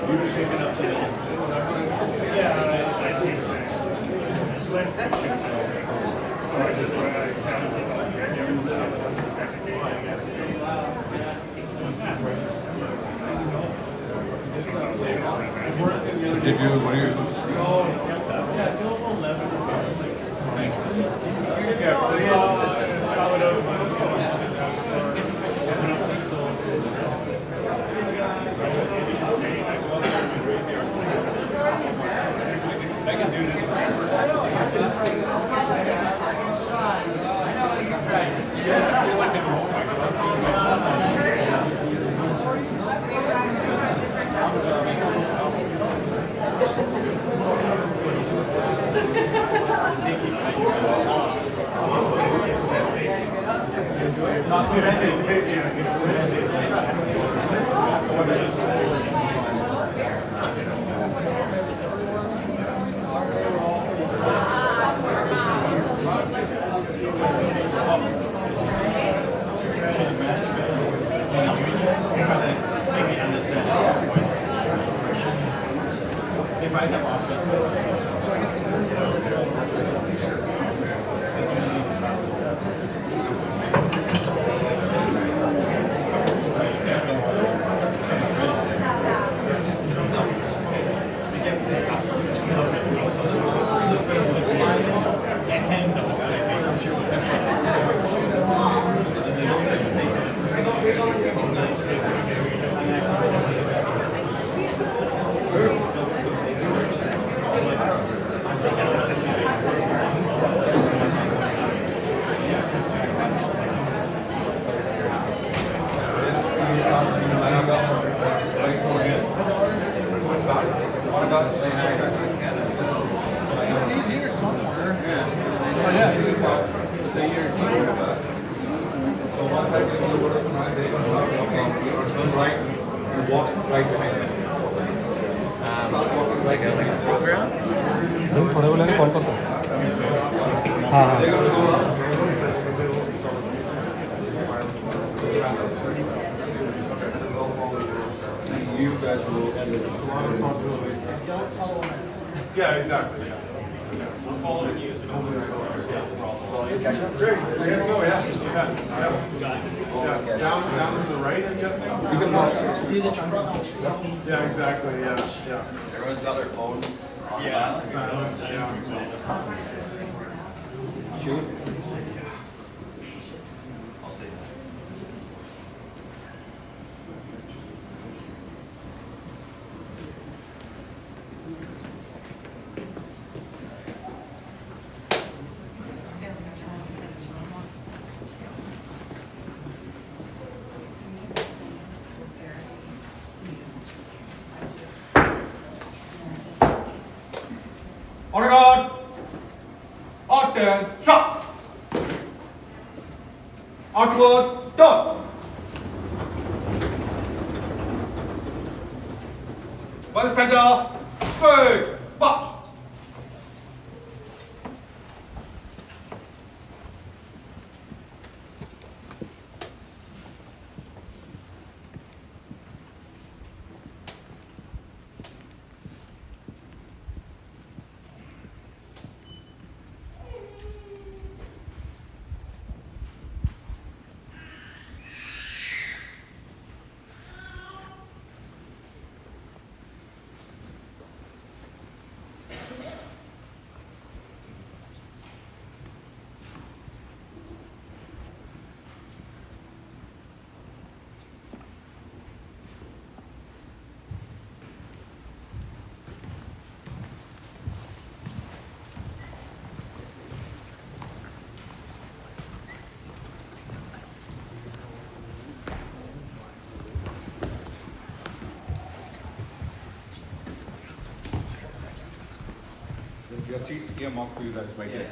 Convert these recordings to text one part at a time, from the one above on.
Did you, what are you? I can do this yeah, I feel like I'm if I have थोड़े बोले call करता हूँ हाँ हाँ You guys will end it. Yeah, exactly. Yeah. We're following you. So great. I guess so. Yeah. Yeah. Down to the right. I'm guessing. Yeah. Exactly. Yeah. Yeah. Everyone's got their phones on silent. Yeah. Shoot. I'll say that. On guard. Outturn. Shot. Outward. Done. By the center. Straight. March. Your seats earmarked for you guys right there.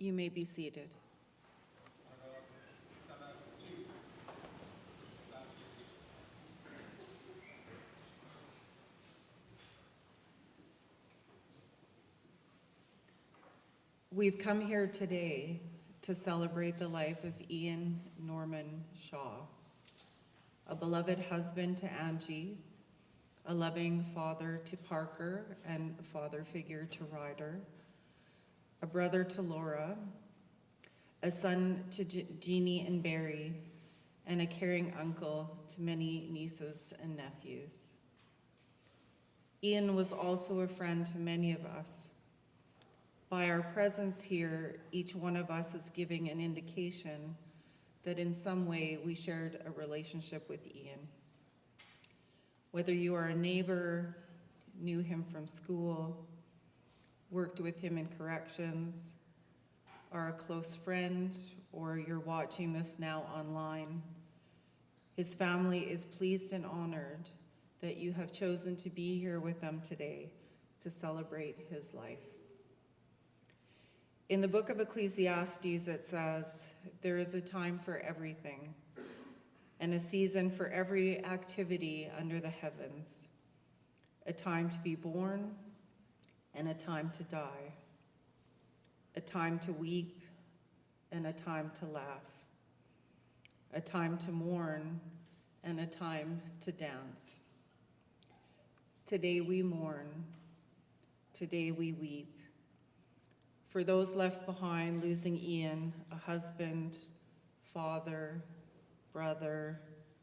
You may be seated. We've come here today to celebrate the life of Ian Norman Shaw, a beloved husband to Angie, a loving father to Parker and a father figure to Ryder, a brother to Laura, a son to Jeannie and Barry, and a caring uncle to many nieces and nephews. Ian was also a friend to many of us. By our presence here, each one of us is giving an indication that in some way we shared a relationship with Ian. Whether you are a neighbor, knew him from school, worked with him in corrections, are a close friend, or you're watching this now online, his family is pleased and honored that you have chosen to be here with them today to celebrate his life. In the book of Ecclesiastes, it says, there is a time for everything and a season for every activity under the heavens, a time to be born and a time to die, a time to weep and a time to laugh, a time to mourn and a time to dance. Today we mourn, today we weep. For those left behind, losing Ian, a husband, father, brother,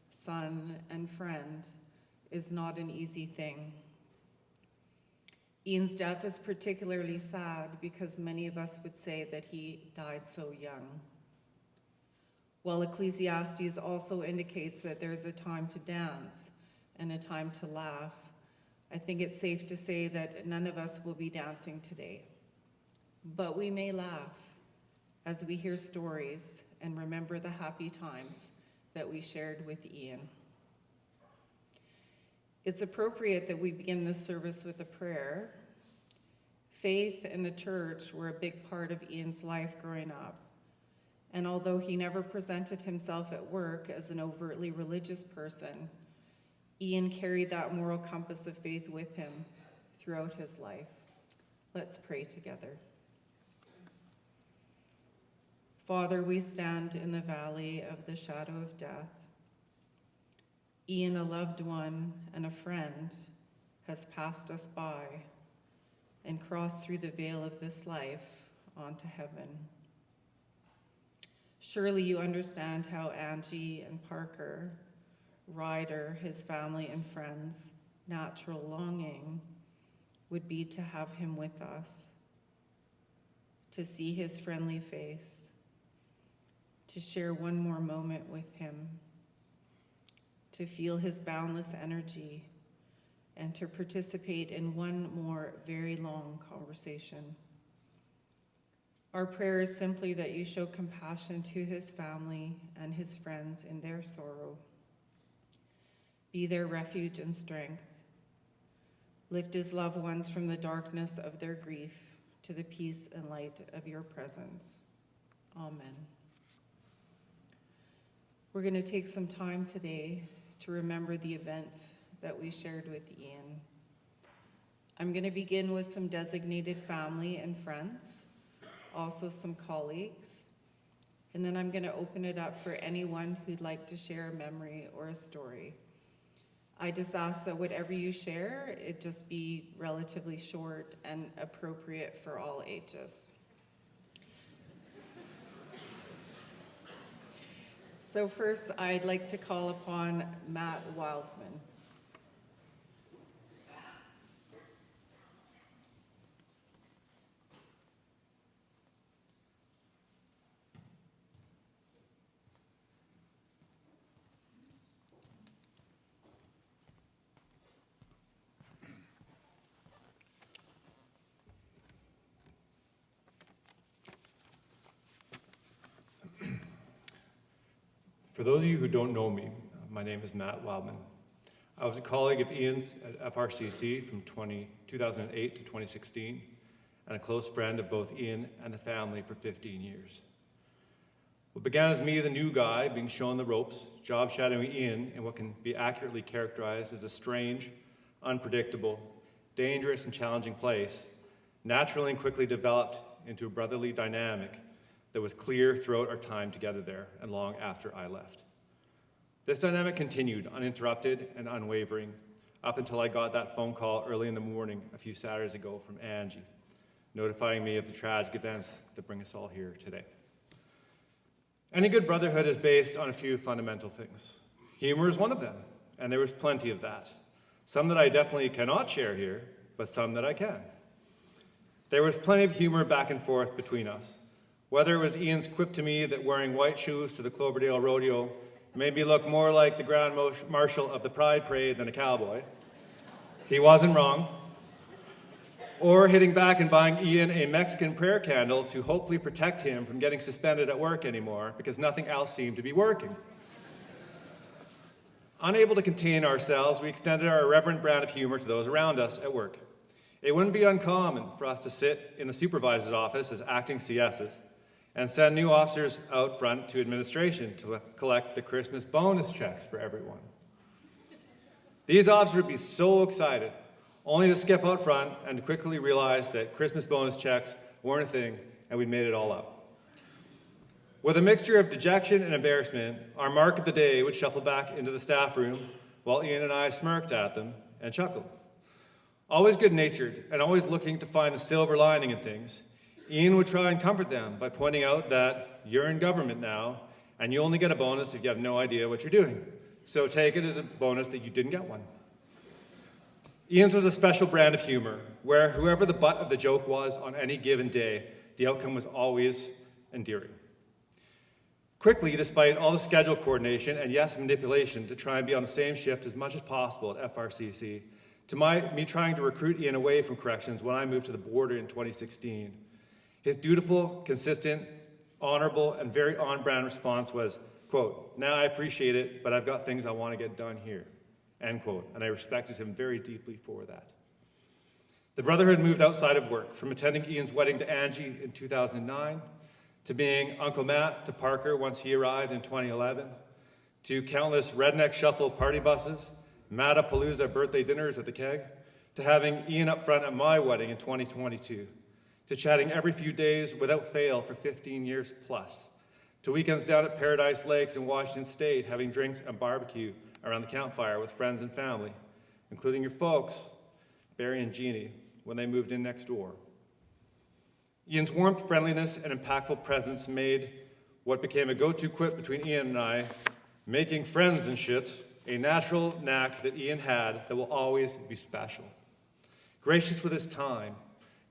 son, and friend, is not an easy thing. Ian's death is particularly sad because many of us would say that he died so young. While Ecclesiastes also indicates that there's a time to dance and a time to laugh, I think it's safe to say that none of us will be dancing today. But we may laugh as we hear stories and remember the happy times that we shared with Ian. It's appropriate that we begin this service with a prayer. Faith and the church were a big part of Ian's life growing up. And although he never presented himself at work as an overtly religious person, Ian carried that moral compass of faith with him throughout his life. Let's pray together. Father, we stand in the valley of the shadow of death. Ian, a loved one and a friend, has passed us by and crossed through the veil of this life onto heaven. Surely you understand how Angie and Parker, Ryder, his family and friends' natural longing would be to have him with us, to see his friendly face, to share one more moment with him, to feel his boundless energy, and to participate in one more very long conversation. Our prayer is simply that you show compassion to his family and his friends in their sorrow. Be their refuge and strength. Lift his loved ones from the darkness of their grief to the peace and light of your presence. Amen. We're going to take some time today to remember the events that we shared with Ian. I'm going to begin with some designated family and friends, also some colleagues, and then I'm going to open it up for anyone who'd like to share a memory or a story. I just ask that whatever you share, it just be relatively short and appropriate for all ages. So first, I'd like to call upon Matt Wildman. For those of you who don't know me, my name is Matt Wildman. I was a colleague of Ian's at FRCC from 2008 to 2016, and a close friend of both Ian and the family for 15 years. What began as me, the new guy, being shown the ropes, job shadowing Ian in what can be accurately characterized as a strange, unpredictable, dangerous, and challenging place, naturally and quickly developed into a brotherly dynamic that was clear throughout our time together there and long after I left. This dynamic continued uninterrupted and unwavering up until I got that phone call early in the morning a few Saturdays ago from Angie, notifying me of the tragic events that bring us all here today. Any good brotherhood is based on a few fundamental things. Humor is one of them, and there was plenty of that. Some that I definitely cannot share here, but some that I can. There was plenty of humor back and forth between us. Whether it was Ian's quip to me that wearing white shoes to the Cloverdale Rodeo made me look more like the Grand Marshal of the Pride Parade than a cowboy. He wasn't wrong. Or hitting back and buying Ian a Mexican prayer candle to hopefully protect him from getting suspended at work anymore because nothing else seemed to be working. Unable to contain ourselves, we extended our irreverent brand of humor to those around us at work. It wouldn't be uncommon for us to sit in the supervisor's office as acting CSs and send new officers out front to administration to collect the Christmas bonus checks for everyone. These officers would be so excited, only to skip out front and to quickly realize that Christmas bonus checks weren't a thing and we'd made it all up. With a mixture of dejection and embarrassment, our mark of the day would shuffle back into the staff room while Ian and I smirked at them and chuckled. Always good-natured and always looking to find the silver lining in things, Ian would try and comfort them by pointing out that you're in government now and you only get a bonus if you have no idea what you're doing. So take it as a bonus that you didn't get one. Ian's was a special brand of humor, where whoever the butt of the joke was on any given day, the outcome was always endearing. Quickly, despite all the schedule coordination and yes, manipulation to try and be on the same shift as much as possible at FRCC, to me trying to recruit Ian away from corrections when I moved to the border in 2016, his dutiful, consistent, honorable, and very on-brand response was, quote, "Now I appreciate it, but I've got things I want to get done here." End quote, and I respected him very deeply for that. The brotherhood moved outside of work, from attending Ian's wedding to Angie in 2009, to being Uncle Matt to Parker once he arrived in 2011, to countless redneck shuffle party buses, Mattapalooza birthday dinners at the Keg, to having Ian up front at my wedding in 2022, to chatting every few days without fail for 15 years plus, to weekends down at Paradise Lakes in Washington State having drinks and barbecue around the campfire with friends and family, including your folks, Barry and Jeannie, when they moved in next door. Ian's warmth, friendliness, and impactful presence made what became a go-to quip between Ian and I, making friends and shit, a natural knack that Ian had that will always be special. Gracious with his time,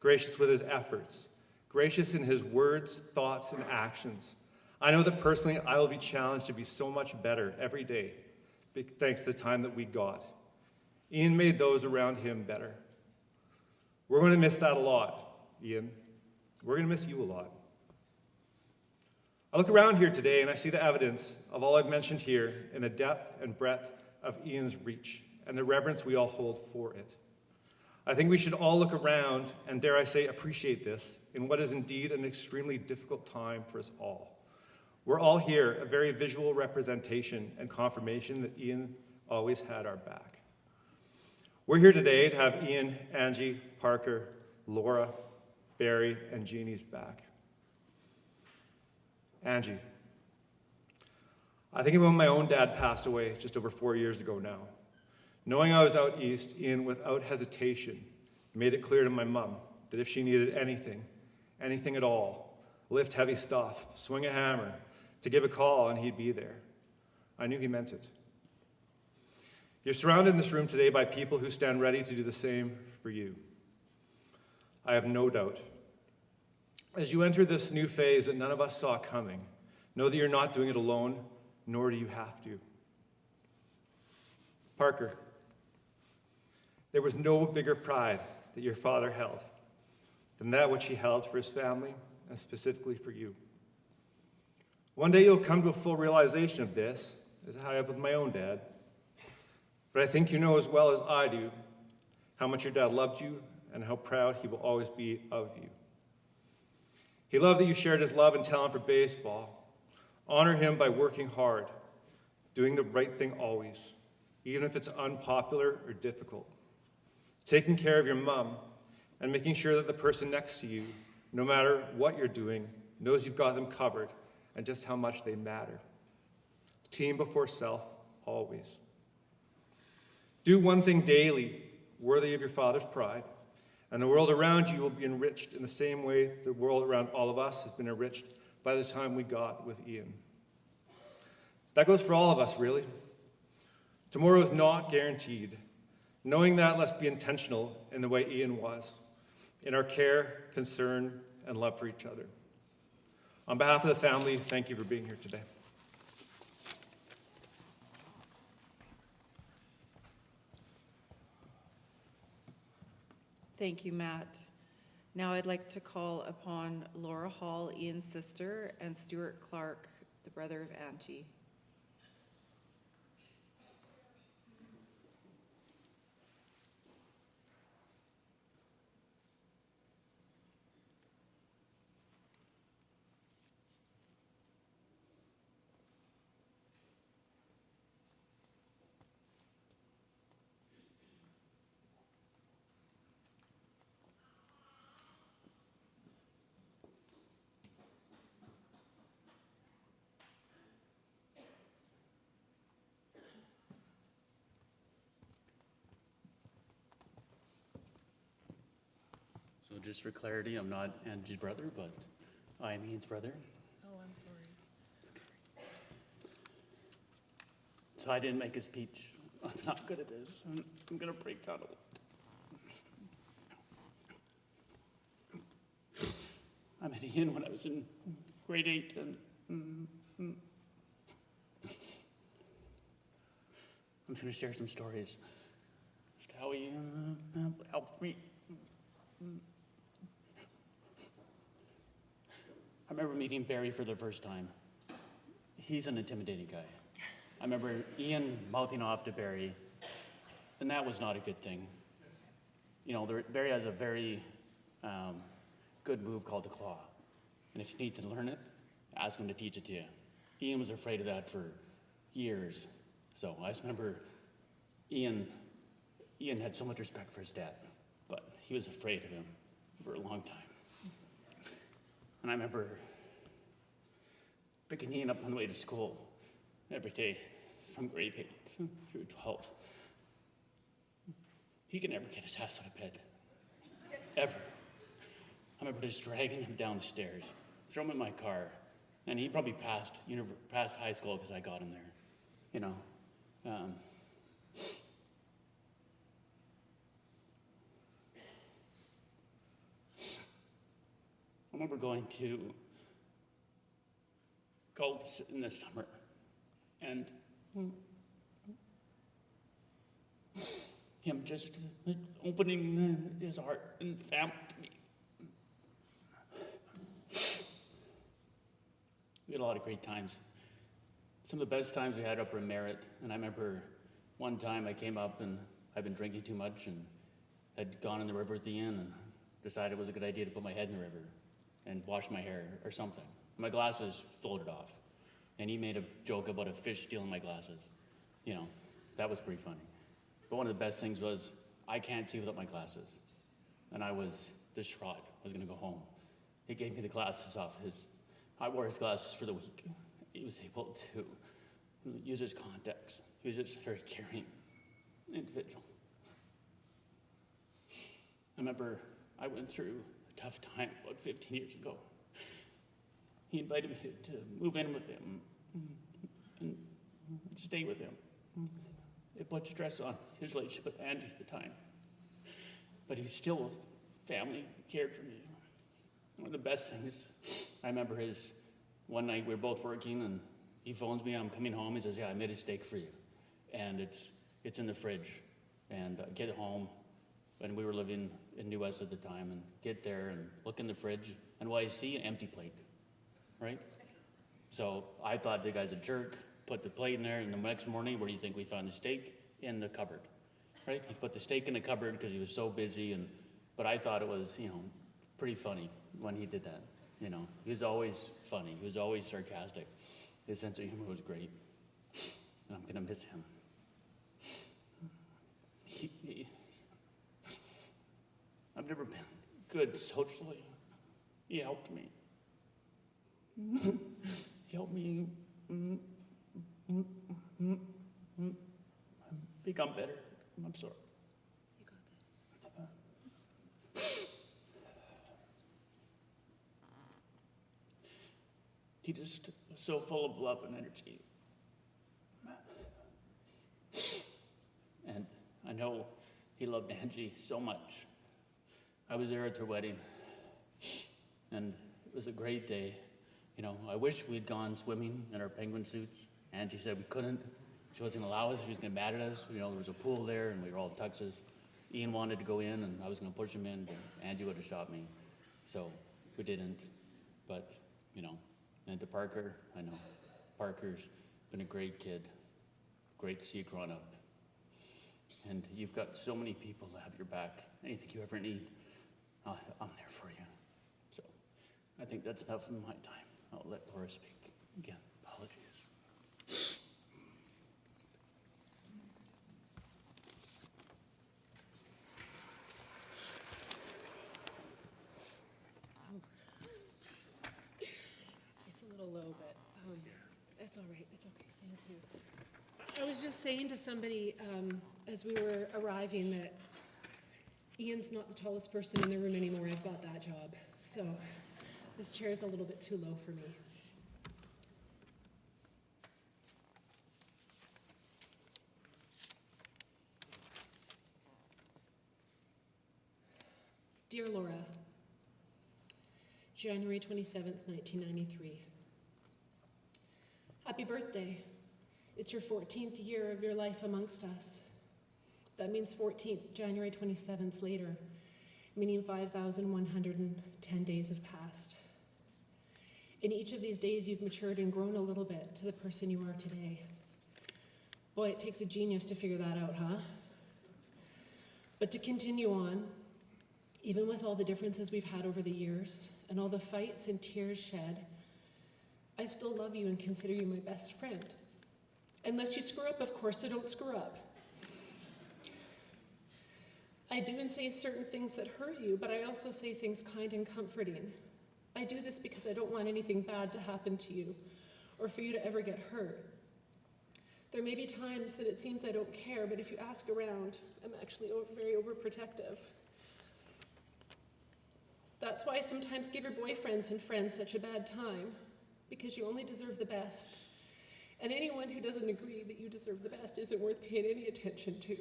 gracious with his efforts, gracious in his words, thoughts, and actions. I know that personally I will be challenged to be so much better every day, thanks to the time that we got. Ian made those around him better. We're going to miss that a lot, Ian. We're going to miss you a lot. I look around here today and I see the evidence of all I've mentioned here in the depth and breadth of Ian's reach and the reverence we all hold for it. I think we should all look around and, dare I say, appreciate this in what is indeed an extremely difficult time for us all. We're all here, a very visual representation and confirmation that Ian always had our back. We're here today to have Ian, Angie, Parker, Laura, Barry, and Jeannie's back. Angie. I think of when my own dad passed away just over 4 years ago now. Knowing I was out east, Ian, without hesitation, made it clear to my mom that if she needed anything, anything at all, lift heavy stuff, swing a hammer, to give a call and he'd be there. I knew he meant it. You're surrounded in this room today by people who stand ready to do the same for you. I have no doubt. As you enter this new phase that none of us saw coming, know that you're not doing it alone, nor do you have to. Parker, there was no bigger pride that your father held than that which he held for his family and specifically for you. One day you'll come to a full realization of this, as I have with my own dad. But I think you know as well as I do how much your dad loved you and how proud he will always be of you. He loved that you shared his love and talent for baseball. Honor him by working hard, doing the right thing always, even if it's unpopular or difficult. Taking care of your mom and making sure that the person next to you, no matter what you're doing, knows you've got them covered and just how much they matter. Team before self, always. Do one thing daily, worthy of your Father's pride, and the world around you will be enriched in the same way the world around all of us has been enriched by the time we got with Ian. That goes for all of us, really. Tomorrow is not guaranteed. Knowing that, let's be intentional in the way Ian was, in our care, concern, and love for each other. On behalf of the family, thank you for being here today. Thank you, Matt. Now I'd like to call upon Laura Hall, Ian's sister, and Stuart Clark, the brother of Angie. So just for clarity, I'm not Angie's brother, but I am Ian's brother. Oh, I'm sorry. So I didn't make a speech. I'm not good at this. I'm gonna break down a little. I met Ian when I was in grade 8, and I'm just gonna share some stories. Just how he helped me. I remember meeting Barry for the first time. He's an intimidating guy. I remember Ian mouthing off to Barry, and that was not a good thing. You know, Barry has a very good move called the claw. And if you need to learn it, ask him to teach it to you. Ian was afraid of that for years. So I just remember Ian had so much respect for his dad, but he was afraid of him for a long time. And I remember picking Ian up on the way to school every day from grade 8 through 12. He could never get his ass out of bed, ever. I remember just dragging him down the stairs, throw him in my car, and he probably passed high school because I got him there, you know. I remember going to Gulps in the summer, and him just opening his heart and family to me. We had a lot of great times. Some of the best times we had up in Merritt, and I remember one time I came up and I'd been drinking too much and had gone in the river at the end and decided it was a good idea to put my head in the river and wash my hair or something. My glasses floated off, and he made a joke about a fish stealing my glasses. You know, that was pretty funny. But one of the best things was I can't see without my glasses, and I was distraught. I was gonna go home. He gave me the glasses off I wore his glasses for the week. He was able to use his contacts. He was just a very caring individual. I remember I went through a tough time about 15 years ago. He invited me to move in with him and stay with him. It put stress on his relationship with Angie at the time. But he still family cared for me. One of the best things I remember is one night we were both working and he phones me, I'm coming home. He says, yeah, I made a steak for you. And it's in the fridge. And I get home, and we were living in New West at the time, and get there and look in the fridge, and I see an empty plate, right? So I thought the guy's a jerk, put the plate in there, and the next morning, where do you think we found the steak? In the cupboard, right? He put the steak in the cupboard because he was so busy, but But I thought it was, pretty funny when he did that. He was always funny. He was always sarcastic. His sense of humor was great. And I'm gonna miss him. I've never been good socially. He helped me. He helped me become better. I'm sorry. You got this. He just was so full of love and energy. And I know he loved Angie so much. I was there at their wedding, and it was a great day. I wish we'd gone swimming in our penguin suits. Angie said we couldn't. She wasn't gonna allow us. She was gonna mad at us. There was a pool there, and we were all in tuxes. Ian wanted to go in, and I was gonna push him in, but Angie would have shot me. So we didn't. But, and to Parker, I know Parker's been a great kid. Great to see you growing up. And you've got so many people to have your back. Anything you ever need, I'm there for you. So I think that's enough of my time. I'll let Laura speak. Again, apologies. It's a little low, but it's all right. It's okay. Thank you. I was just saying to somebody as we were arriving that Ian's not the tallest person in the room anymore. I've got that job. So this chair is a little bit too low for me. Dear Laura, January 27th, 1993. Happy birthday. It's your 14th year of your life amongst us. That means 14th, January 27th later, meaning 5,110 days have passed. In each of these days, you've matured and grown a little bit to the person you are today. Boy, it takes a genius to figure that out, huh? But to continue on, even with all the differences we've had over the years and all the fights and tears shed, I still love you and consider you my best friend. Unless you screw up, of course, so don't screw up. I do and say certain things that hurt you, but I also say things kind and comforting. I do this because I don't want anything bad to happen to you or for you to ever get hurt. There may be times that it seems I don't care, but if you ask around, I'm actually very overprotective. That's why I sometimes give your boyfriends and friends such a bad time, because you only deserve the best. And anyone who doesn't agree that you deserve the best isn't worth paying any attention to.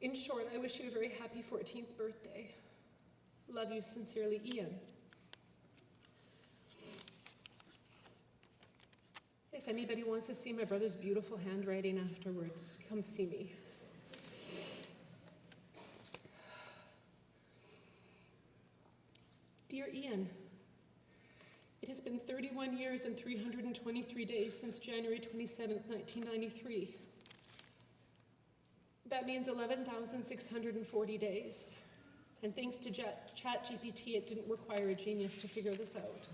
In short, I wish you a very happy 14th birthday. Love you sincerely, Ian. If anybody wants to see my brother's beautiful handwriting afterwards, come see me. Dear Ian, it has been 31 years and 323 days since January 27th, 1993. That means 11,640 days. And thanks to ChatGPT, it didn't require a genius to figure this out.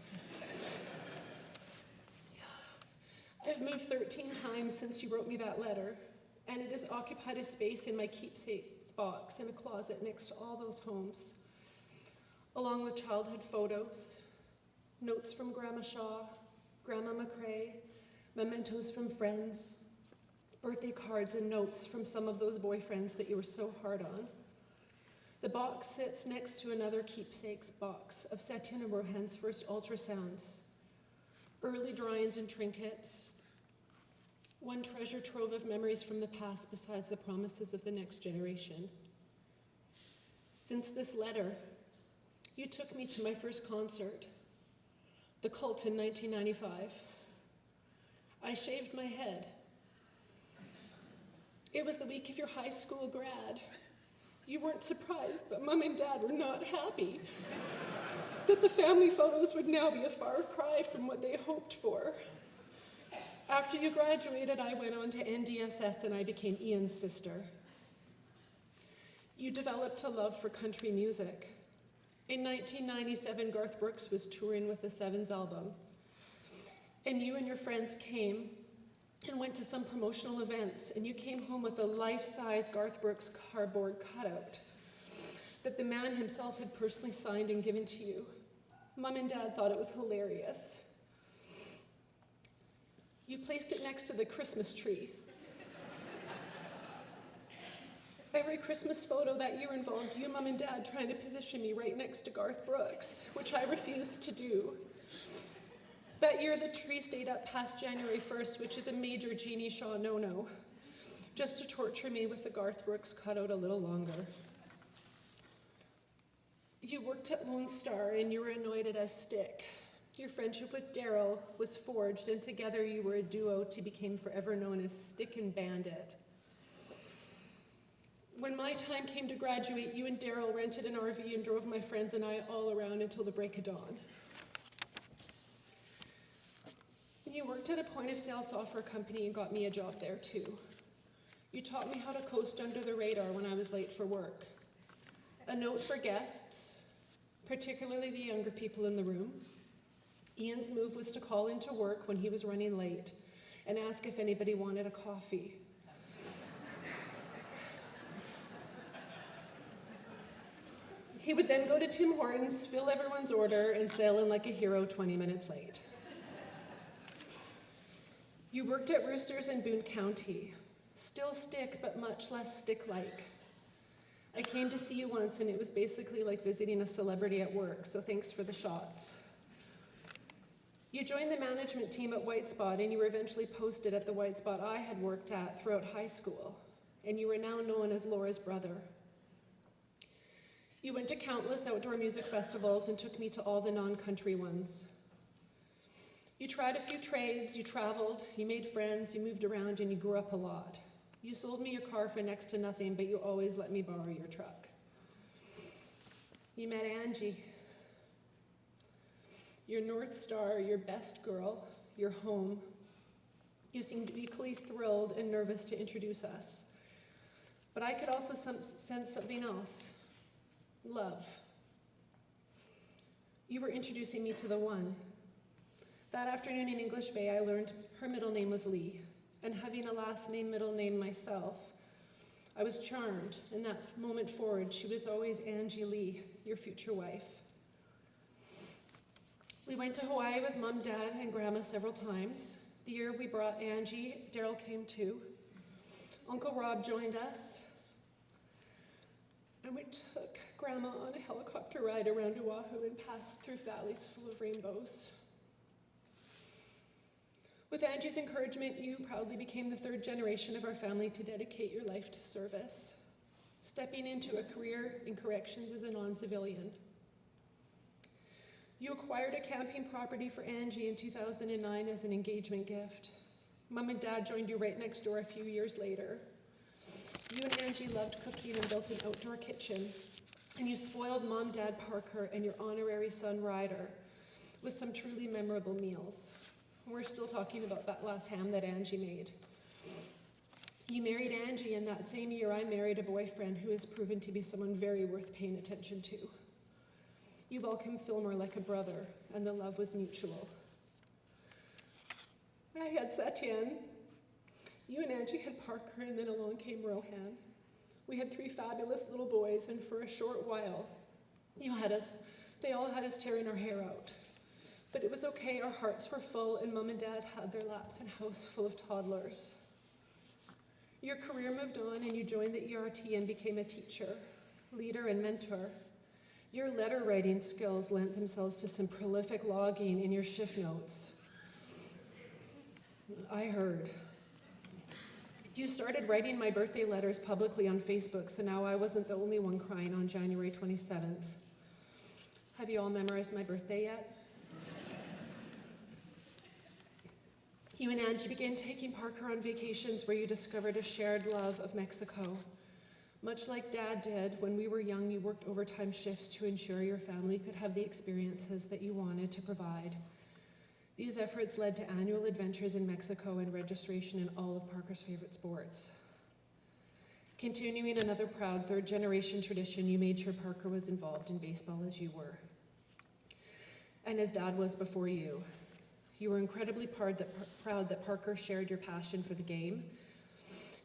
I've moved 13 times since you wrote me that letter, and it has occupied a space in my keepsakes box in a closet next to all those homes, along with childhood photos, notes from Grandma Shaw, Grandma McCrae, mementos from friends, birthday cards and notes from some of those boyfriends that you were so hard on. The box sits next to another keepsakes box of Setyan and Rohan's first ultrasounds, early drawings and trinkets, one treasure trove of memories from the past besides the promises of the next generation. Since this letter, you took me to my first concert, The Cult in 1995. I shaved my head. It was the week of your high school grad. You weren't surprised, but Mom and Dad were not happy that the family photos would now be a far cry from what they hoped for. After you graduated, I went on to NDSS and I became Ian's sister. You developed a love for country music. In 1997, Garth Brooks was touring with the Sevens album, and you and your friends came and went to some promotional events, and you came home with a life-size Garth Brooks cardboard cutout that the man himself had personally signed and given to you. Mom and Dad thought it was hilarious. You placed it next to the Christmas tree. Every Christmas photo that year involved you, Mom and Dad, trying to position me right next to Garth Brooks, which I refused to do. That year, the tree stayed up past January 1st, which is a major Jeannie Shaw no-no, just to torture me with the Garth Brooks cutout a little longer. You worked at Lone Star and you were anointed as Stick. Your friendship with Daryl was forged, and together you were a duo to become forever known as Stick and Bandit. When my time came to graduate, you and Daryl rented an RV and drove my friends and I all around until the break of dawn. You worked at a point-of-sale software company and got me a job there too. You taught me how to coast under the radar when I was late for work. A note for guests, particularly the younger people in the room. Ian's move was to call into work when he was running late and ask if anybody wanted a coffee. He would then go to Tim Hortons, fill everyone's order, and sail in like a hero 20 minutes late. You worked at Roosters in Boone County. Still Stick, but much less Stick-like. I came to see you once, and it was basically like visiting a celebrity at work, so thanks for the shots. You joined the management team at White Spot, and you were eventually posted at the White Spot I had worked at throughout high school, and you were now known as Laura's brother. You went to countless outdoor music festivals and took me to all the non-country ones. You tried a few trades, you traveled, you made friends, you moved around, and you grew up a lot. You sold me your car for next to nothing, but you always let me borrow your truck. You met Angie, your North Star, your best girl, your home. You seemed equally thrilled and nervous to introduce us. But I could also sense something else. Love. You were introducing me to the one. That afternoon in English Bay, I learned her middle name was Lee, and having a last name, middle name myself, I was charmed. In that moment forward, she was always Angie Lee, your future wife. We went to Hawaii with Mom, Dad, and Grandma several times. The year we brought Angie, Daryl came too. Uncle Rob joined us. And we took Grandma on a helicopter ride around Oahu and passed through valleys full of rainbows. With Angie's encouragement, you proudly became the third generation of our family to dedicate your life to service, stepping into a career in corrections as a non-civilian. You acquired a camping property for Angie in 2009 as an engagement gift. Mom and Dad joined you right next door a few years later. You and Angie loved cooking and built an outdoor kitchen, and you spoiled Mom, Dad, Parker, and your honorary son, Ryder, with some truly memorable meals. We're still talking about that last ham that Angie made. You married Angie, and that same year I married a boyfriend who has proven to be someone very worth paying attention to. You welcomed Fillmore like a brother, and the love was mutual. I had Satyen. You and Angie had Parker, and then along came Rohan. We had 3 fabulous little boys, and for a short while, they all had us tearing our hair out. But it was okay, our hearts were full, and Mom and Dad had their laps and house full of toddlers. Your career moved on, and you joined the ERT and became a teacher, leader, and mentor. Your letter writing skills lent themselves to some prolific logging in your shift notes. I heard. You started writing my birthday letters publicly on Facebook, so now I wasn't the only one crying on January 27th. Have you all memorized my birthday yet? You and Angie began taking Parker on vacations where you discovered a shared love of Mexico. Much like Dad did, when we were young, you worked overtime shifts to ensure your family could have the experiences that you wanted to provide. These efforts led to annual adventures in Mexico and registration in all of Parker's favorite sports. Continuing another proud third-generation tradition, you made sure Parker was involved in baseball as you were. And his dad was before you. You were incredibly proud that Parker shared your passion for the game.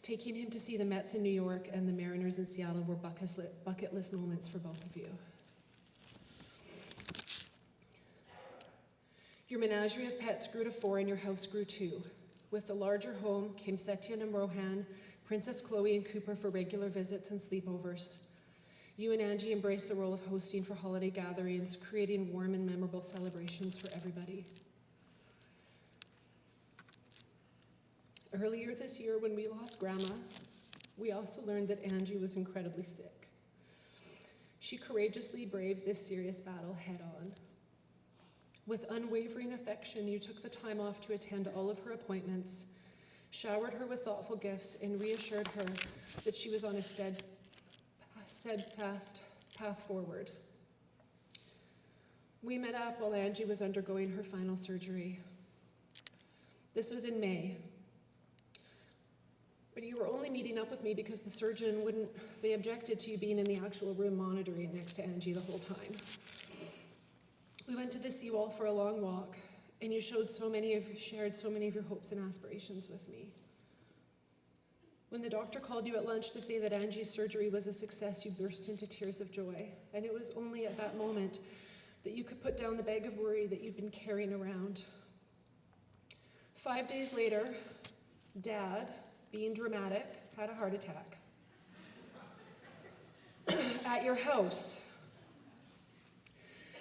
Taking him to see the Mets in New York and the Mariners in Seattle were bucket list moments for both of you. Your menagerie of pets grew to 4 and your house grew 2. With the larger home came Setyan and Rohan, Princess Chloe and Cooper for regular visits and sleepovers. You and Angie embraced the role of hosting for holiday gatherings, creating warm and memorable celebrations for everybody. Earlier this year, when we lost Grandma, we also learned that Angie was incredibly sick. She courageously braved this serious battle head on. With unwavering affection, you took the time off to attend all of her appointments, showered her with thoughtful gifts, and reassured her that she was on a steadfast path forward. We met up while Angie was undergoing her final surgery. This was in May. But you were only meeting up with me because the surgeon they objected to you being in the actual room monitoring next to Angie the whole time. We went to the seawall for a long walk, and you shared so many of your hopes and aspirations with me. When the doctor called you at lunch to say that Angie's surgery was a success, you burst into tears of joy, and it was only at that moment that you could put down the bag of worry that you'd been carrying around. 5 days later, Dad, being dramatic, had a heart attack. At your house.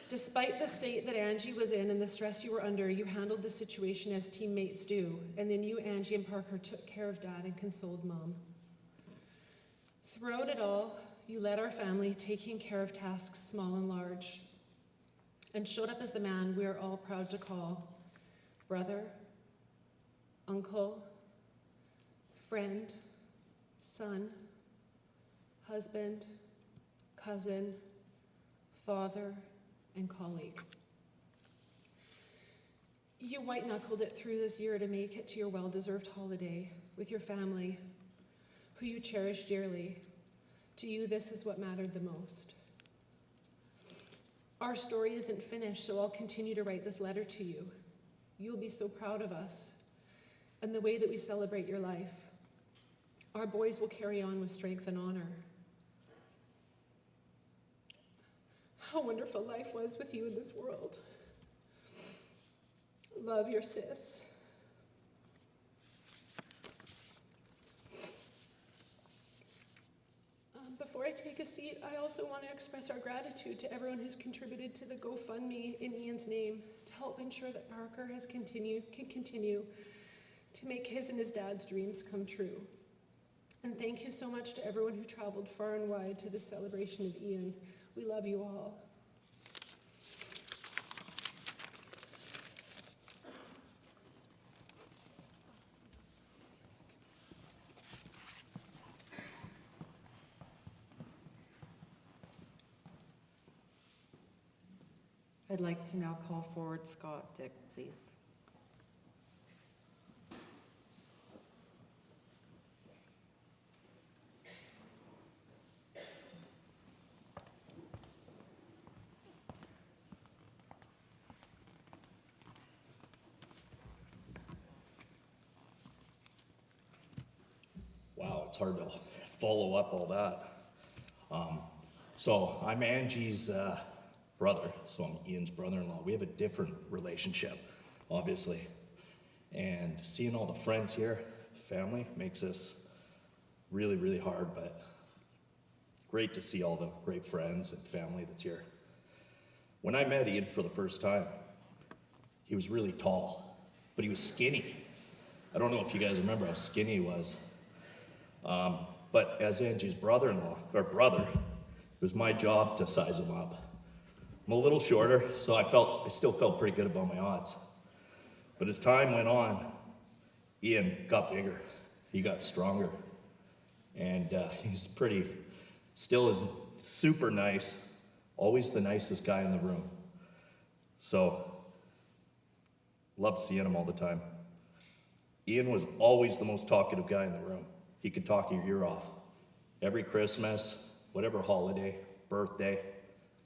Despite the state that Angie was in and the stress you were under, you handled the situation as teammates do, and then you, Angie, and Parker took care of Dad and consoled Mom. Throughout it all, you led our family, taking care of tasks small and large, and showed up as the man we are all proud to call brother, uncle, friend, son, husband, cousin, father, and colleague. You white-knuckled it through this year to make it to your well-deserved holiday with your family, who you cherish dearly. To you, this is what mattered the most. Our story isn't finished, so I'll continue to write this letter to you. You'll be so proud of us and the way that we celebrate your life. Our boys will carry on with strength and honor. How wonderful life was with you in this world. Love, your sis. Before I take a seat, I also want to express our gratitude to everyone who's contributed to the GoFundMe in Ian's name to help ensure that Parker can continue to make his and his dad's dreams come true. And thank you so much to everyone who traveled far and wide to this celebration of Ian. We love you all. I'd like to now call forward Scott Dick, please. Wow, it's hard to follow up all that. So I'm Angie's brother, so I'm Ian's brother-in-law. We have a different relationship, obviously. And seeing all the friends here, family, makes this really, really hard, but great to see all the great friends and family that's here. When I met Ian for the first time, he was really tall, but he was skinny. I don't know if you guys remember how skinny he was. But as Angie's brother-in-law, or brother, it was my job to size him up. I'm a little shorter, so I still felt pretty good about my odds. But as time went on, Ian got bigger. He got stronger. And he's still is super nice, always the nicest guy in the room. So, loved seeing him all the time. Ian was always the most talkative guy in the room. He could talk your ear off. Every Christmas, whatever holiday, birthday,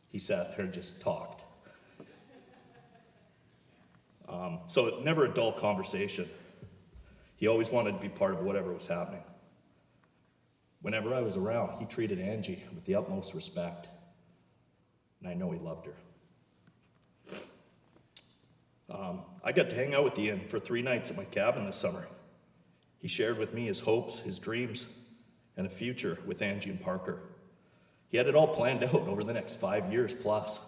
he sat there and just talked. So never a dull conversation. He always wanted to be part of whatever was happening. Whenever I was around, he treated Angie with the utmost respect, and I know he loved her. I got to hang out with Ian for 3 nights at my cabin this summer. He shared with me his hopes, his dreams, and a future with Angie and Parker. He had it all planned out over the next 5 years plus.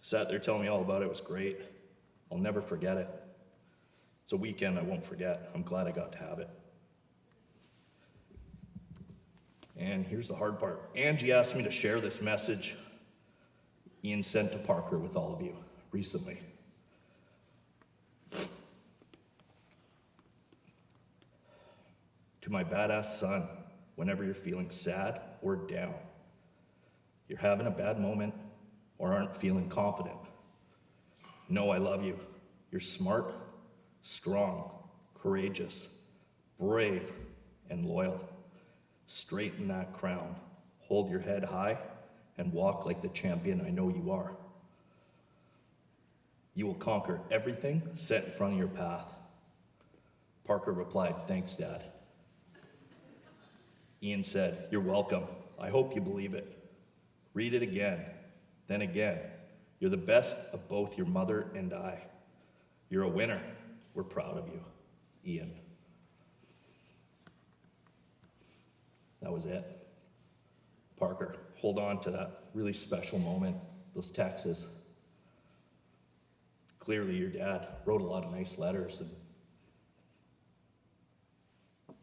Sat there telling me all about it. It was great. I'll never forget it. It's a weekend I won't forget. I'm glad I got to have it. And here's the hard part. Angie asked me to share this message Ian sent to Parker with all of you recently. To my badass son, whenever you're feeling sad or down, you're having a bad moment or aren't feeling confident, know I love you. You're smart, strong, courageous, brave, and loyal. Straighten that crown, hold your head high, and walk like the champion I know you are. You will conquer everything set in front of your path. Parker replied, "Thanks, Dad." Ian said, "You're welcome. I hope you believe it. Read it again, then again. You're the best of both your mother and I. You're a winner. We're proud of you. Ian." That was it. Parker, hold on to that really special moment, those texts. Clearly your dad wrote a lot of nice letters and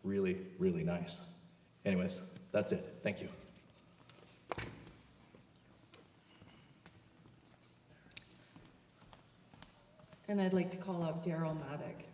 really, really nice. Anyways, that's it. Thank you. And I'd like to call up Daryl Maddock.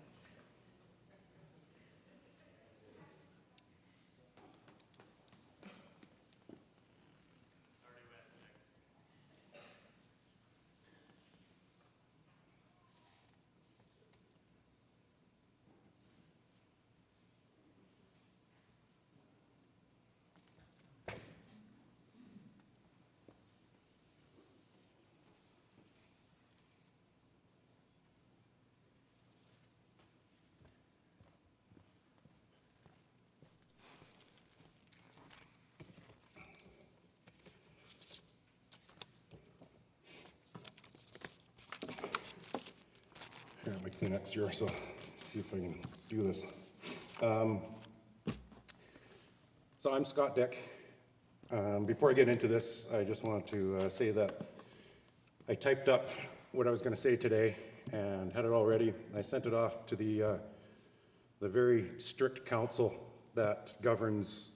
Here, my Kleenex here, so see if I can do this. So I'm Scott Dick. Before I get into this, I just want to say that I typed up what I was going to say today and had it all ready. I sent it off to the very strict council that governs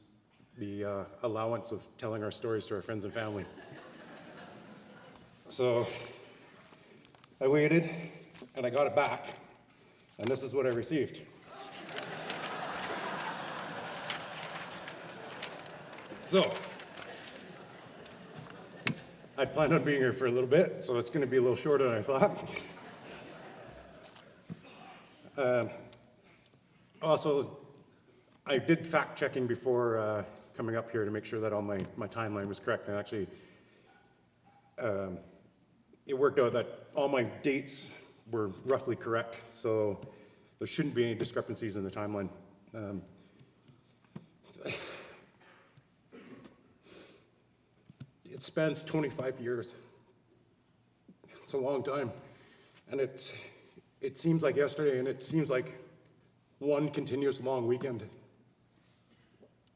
the allowance of telling our stories to our friends and family. So I waited, and I got it back, and this is what I received. So, I'd planned on being here for a little bit, so it's going to be a little shorter than I thought. Also, I did fact checking before coming up here to make sure that all my timeline was correct, and actually it worked out that all my dates were roughly correct, so there shouldn't be any discrepancies in the timeline. It spans 25 years. It's a long time. And it seems like yesterday, and it seems like one continuous long weekend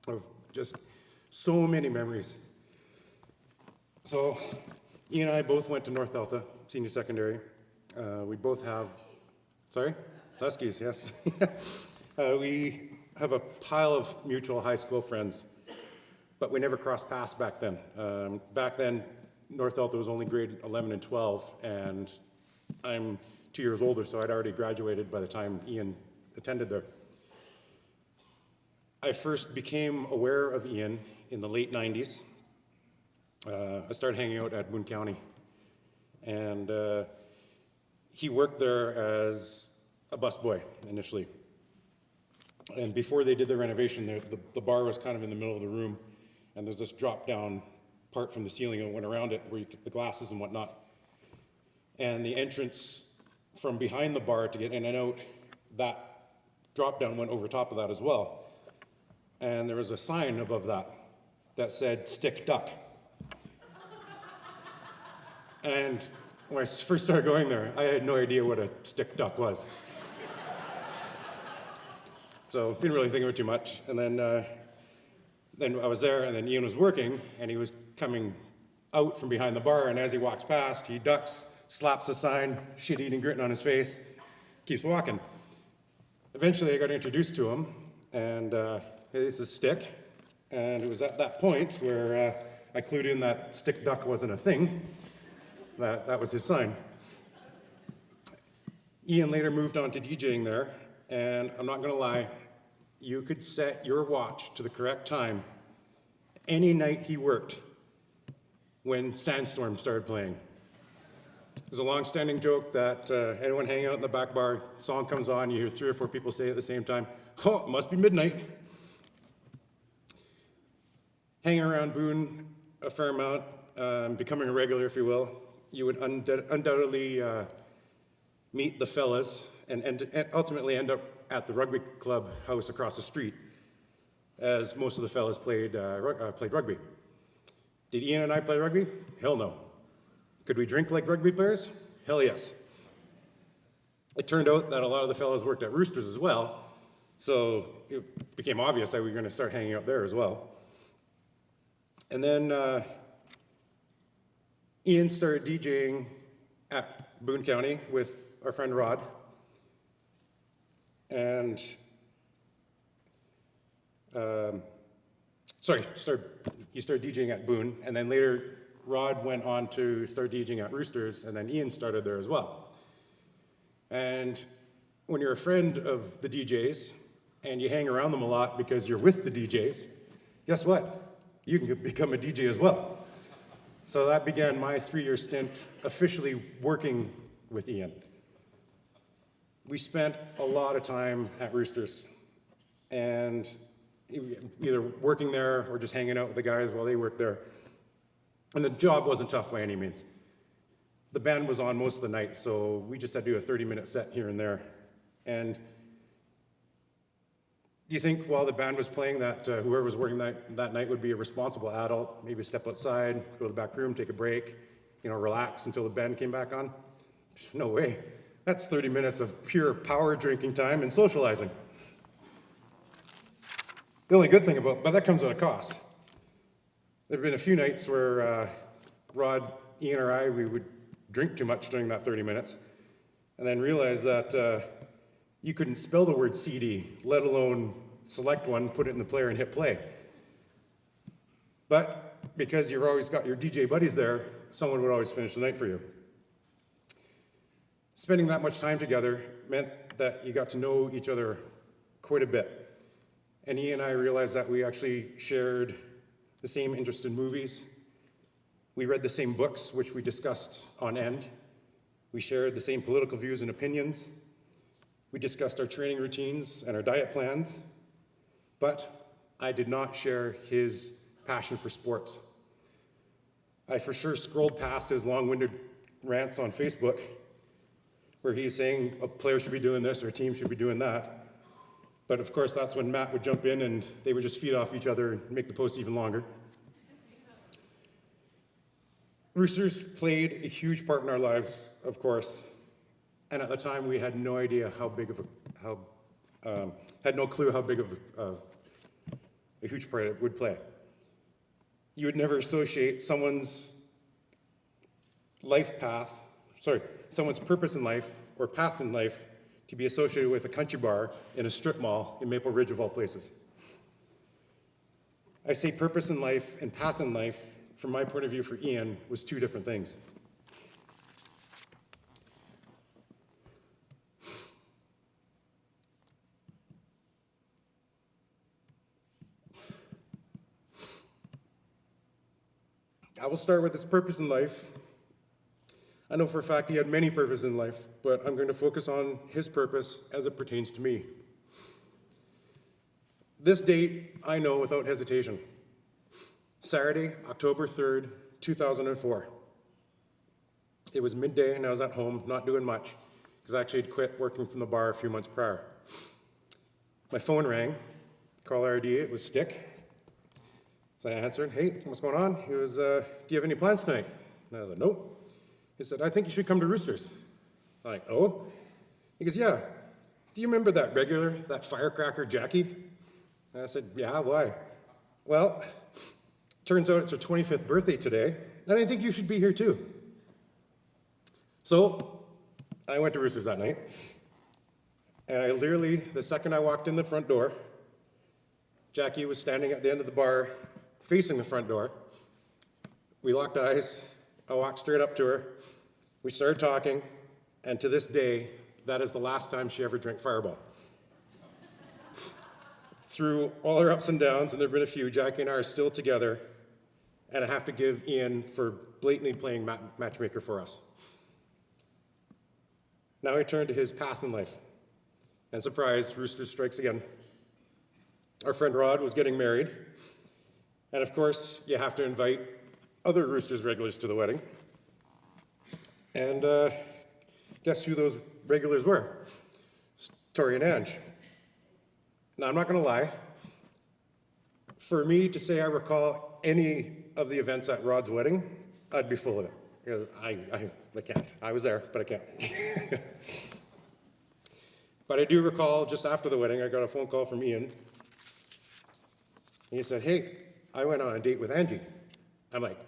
of just so many memories. So, Ian and I both went to North Delta Senior Secondary. We both have, sorry? Huskies, yes. We have a pile of mutual high school friends, but we never crossed paths back then. Back then, North Delta was only grade 11 and 12, and I'm 2 years older, so I'd already graduated by the time Ian attended there. I first became aware of Ian in the late 90s. I started hanging out at Boone County, and he worked there as a busboy initially. And before they did the renovation, the bar was kind of in the middle of the room, and there's this drop-down part from the ceiling and went around it where you get the glasses and whatnot. And the entrance from behind the bar to get in and out, that drop-down went over top of that as well. And there was a sign above that said, "Stick Duck." And when I first started going there, I had no idea what a stick duck was. So didn't really think of it too much. And then I was there, and then Ian was working, and he was coming out from behind the bar, and as he walks past, he ducks, slaps the sign, shit-eating grin on his face, keeps walking. Eventually, I got introduced to him, and here's his stick, and it was at that point where I clued in that stick duck wasn't a thing. That was his sign. Ian later moved on to DJing there, and I'm not gonna lie, you could set your watch to the correct time any night he worked when Sandstorm started playing. There's a long-standing joke that anyone hanging out in the back bar, song comes on, you hear 3 or 4 people say it at the same time, "Oh, it must be midnight." Hanging around Boone a fair amount, becoming a regular, if you will, you would undoubtedly meet the fellas and ultimately end up at the rugby club house across the street, as most of the fellas played rugby. Did Ian and I play rugby? Hell no. Could we drink like rugby players? Hell yes. It turned out that a lot of the fellas worked at Roosters as well, so it became obvious that we were going to start hanging out there as well. And then Ian started DJing at Boone County with our friend Rod. And, he started DJing at Boone, and then later Rod went on to start DJing at Roosters, and then Ian started there as well. And when you're a friend of the DJs, and you hang around them a lot because you're with the DJs, guess what? You can become a DJ as well. So that began my 3-year stint officially working with Ian. We spent a lot of time at Roosters, and either working there or just hanging out with the guys while they worked there. And the job wasn't tough by any means. The band was on most of the night, so we just had to do a 30-minute set here and there. And do you think while the band was playing that whoever was working that night would be a responsible adult, maybe step outside, go to the back room, take a break, relax until the band came back on? No way. That's 30 minutes of pure power drinking time and socializing. The only good thing but that comes at a cost. There have been a few nights where Rod, Ian, or I, we would drink too much during that 30 minutes, and then realize that you couldn't spell the word CD, let alone select one, put it in the player, and hit play. But because you've always got your DJ buddies there, someone would always finish the night for you. Spending that much time together meant that you got to know each other quite a bit. And Ian and I realized that we actually shared the same interest in movies. We read the same books, which we discussed on end. We shared the same political views and opinions. We discussed our training routines and our diet plans. But I did not share his passion for sports. I for sure scrolled past his long-winded rants on Facebook, where he's saying a player should be doing this or a team should be doing that. But of course, that's when Matt would jump in and they would just feed off each other and make the post even longer. Roosters played a huge part in our lives, of course. And at the time, we had no idea had no clue how big of a huge part it would play. You would never associate someone's someone's purpose in life or path in life to be associated with a country bar in a strip mall in Maple Ridge of all places. I say purpose in life and path in life, from my point of view for Ian, was 2 different things. I will start with his purpose in life. I know for a fact he had many purposes in life, but I'm going to focus on his purpose as it pertains to me. This date, I know without hesitation. Saturday, October 3rd, 2004. It was midday and I was at home, not doing much, because I actually had quit working from the bar a few months prior. My phone rang, caller ID, it was Stick. So I answered, hey, what's going on? He was, do you have any plans tonight? And I was like, nope. He said, I think you should come to Roosters. I'm like, oh? He goes, yeah. Do you remember that regular, that firecracker Jackie? And I said, yeah, why? Well, turns out it's her 25th birthday today, and I think you should be here too. So I went to Roosters that night, and I literally, the second I walked in the front door, Jackie was standing at the end of the bar, facing the front door. We locked eyes. I walked straight up to her. We started talking, and to this day, that is the last time she ever drank Fireball. Through all her ups and downs, and there have been a few, Jackie and I are still together, and I have to give Ian for blatantly playing matchmaker for us. Now I turn to his path in life, and surprise, Roosters strikes again. Our friend Rod was getting married, and of course, you have to invite other Roosters regulars to the wedding. And guess who those regulars were? Tori and Ange. Now, I'm not going to lie. For me to say I recall any of the events at Rod's wedding, I'd be full of it. Because I can't. I was there, but I can't. But I do recall just after the wedding, I got a phone call from Ian. And he said, hey, I went on a date with Angie. I'm like,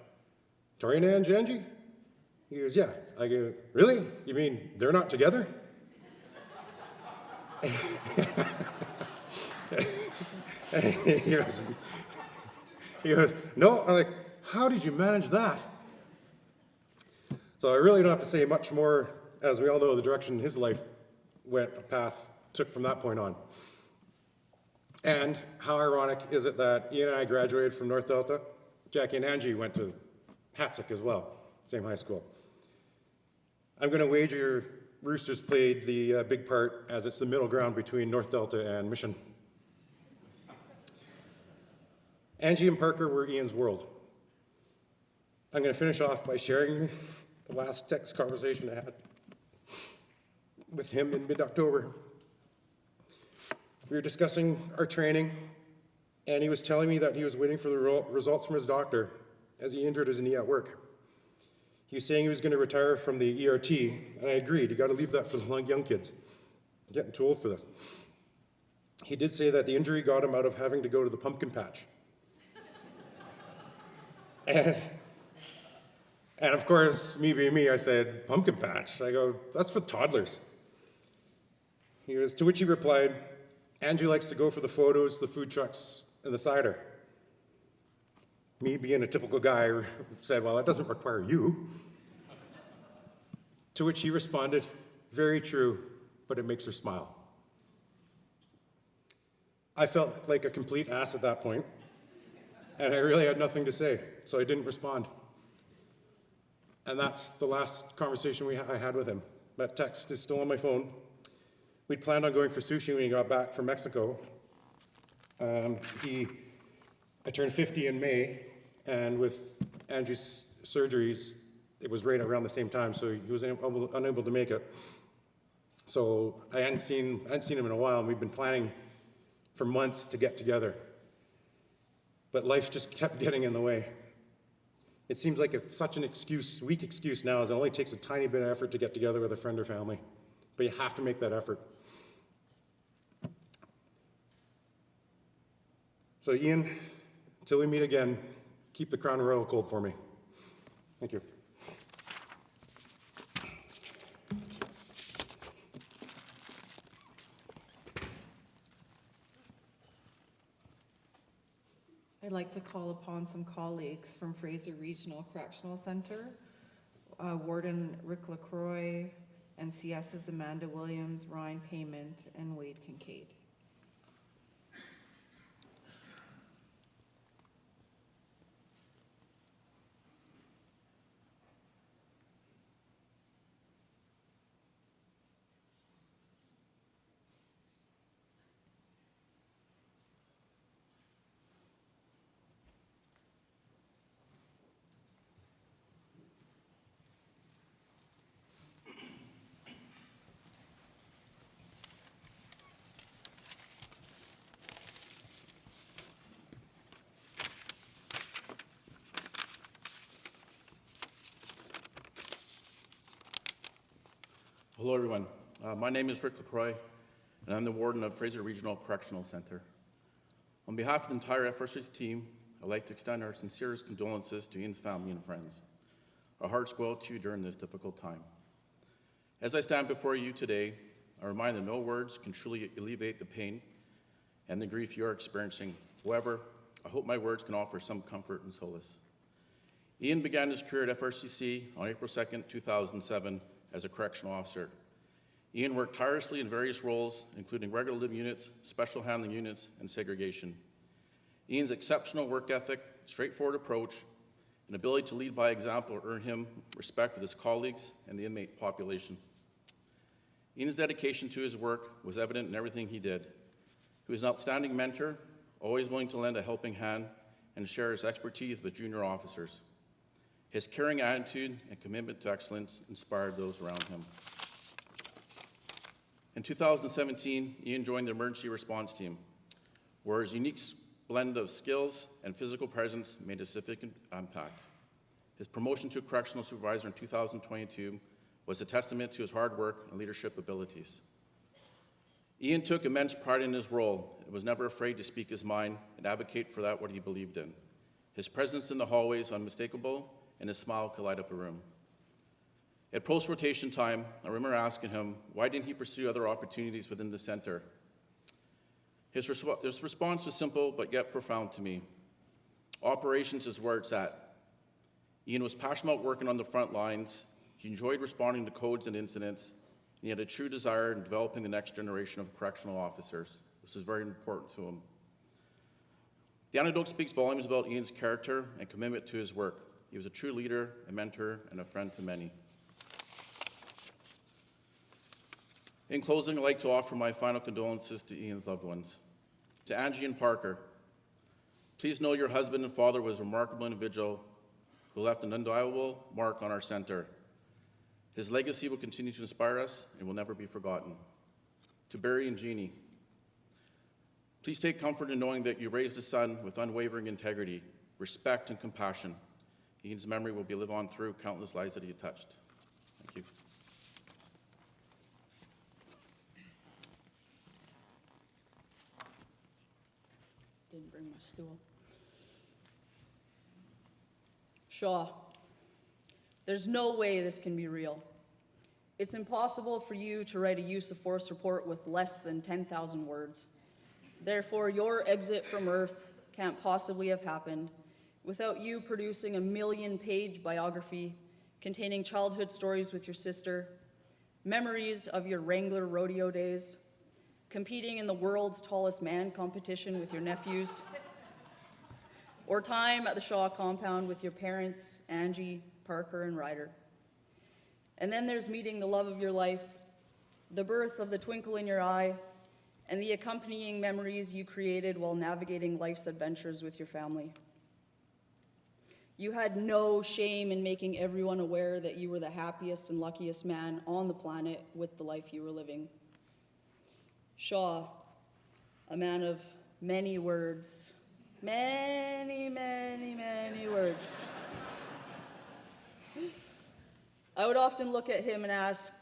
Tori and Angie? He goes, yeah. I go, really? You mean they're not together? he goes, no. I'm like, how did you manage that? So I really don't have to say much more, as we all know the direction his life took from that point on. And how ironic is it that Ian and I graduated from North Delta? Jackie and Angie went to Hatzick as well, same high school. I'm going to wager Roosters played the big part, as it's the middle ground between North Delta and Mission. Angie and Parker were Ian's world. I'm going to finish off by sharing the last text conversation I had with him in mid-October. We were discussing our training, and he was telling me that he was waiting for the results from his doctor as he injured his knee at work. He was saying he was going to retire from the ERT, and I agreed. You got to leave that for the young kids. I'm getting too old for this. He did say that the injury got him out of having to go to the pumpkin patch. And of course, me being me, I said, pumpkin patch? I go, that's for toddlers. To which he replied, Angie likes to go for the photos, the food trucks, and the cider. Me being a typical guy said, well, that doesn't require you. To which he responded, very true, but it makes her smile. I felt like a complete ass at that point, and I really had nothing to say, so I didn't respond. And that's the last conversation I had with him. That text is still on my phone. We'd planned on going for sushi when he got back from Mexico. I turned 50 in May, and with Andrew's surgeries, it was right around the same time, so he was unable to make it. So I hadn't seen him in a while, and we've been planning for months to get together. But life just kept getting in the way. It seems like it's such an weak excuse now, as it only takes a tiny bit of effort to get together with a friend or family. But you have to make that effort. So Ian, until we meet again, keep the Crown Royal cold for me. Thank you. I'd like to call upon some colleagues from Fraser Regional Correctional Centre, Warden Rick LaCroix, and CS's Amanda Williams, Ryan Payment, and Wade Kincaid. Hello, everyone. My name is Rick LaCroix, and I'm the warden of Fraser Regional Correctional Center. On behalf of the entire FRC's team, I'd like to extend our sincerest condolences to Ian's family and friends. Our hearts go out to you during this difficult time. As I stand before you today, I remind that no words can truly alleviate the pain and the grief you are experiencing. However, I hope my words can offer some comfort and solace. Ian began his career at FRCC on April 2nd, 2007 as a correctional officer. Ian worked tirelessly in various roles, including regular living units, special handling units, and segregation. Ian's exceptional work ethic, straightforward approach, and ability to lead by example earned him respect with his colleagues and the inmate population. Ian's dedication to his work was evident in everything he did. He was an outstanding mentor, always willing to lend a helping hand and share his expertise with junior officers. His caring attitude and commitment to excellence inspired those around him. In 2017, Ian joined the emergency response team, where his unique blend of skills and physical presence made a significant impact. His promotion to correctional supervisor in 2022 was a testament to his hard work and leadership abilities. Ian took immense pride in his role and was never afraid to speak his mind and advocate for what he believed in. His presence in the hallways was unmistakable, and his smile could light up a room. At post-rotation time, I remember asking him, why didn't he pursue other opportunities within the center? His response was simple, but yet profound to me. Operations is where it's at. Ian was passionate about working on the front lines. He enjoyed responding to codes and incidents, and he had a true desire in developing the next generation of correctional officers. This is very important to him. The anecdote speaks volumes about Ian's character and commitment to his work. He was a true leader, a mentor, and a friend to many. In closing, I'd like to offer my final condolences to Ian's loved ones. To Angie and Parker, please know your husband and father was a remarkable individual who left an undeniable mark on our center. His legacy will continue to inspire us and will never be forgotten. To Barry and Jeannie, please take comfort in knowing that you raised a son with unwavering integrity, respect, and compassion. Ian's memory will live on through countless lives that he touched. Thank you. Didn't bring my stool. Shaw, there's no way this can be real. It's impossible for you to write a use of force report with less than 10,000 words. Therefore, your exit from Earth can't possibly have happened without you producing a 1,000,000-page biography containing childhood stories with your sister, memories of your Wrangler rodeo days, competing in the world's tallest man competition with your nephews, or time at the Shaw compound with your parents, Angie, Parker, and Ryder. And then there's meeting the love of your life, the birth of the twinkle in your eye, and the accompanying memories you created while navigating life's adventures with your family. You had no shame in making everyone aware that you were the happiest and luckiest man on the planet with the life you were living. Shaw, a man of many words, many, many, many words. I would often look at him and ask,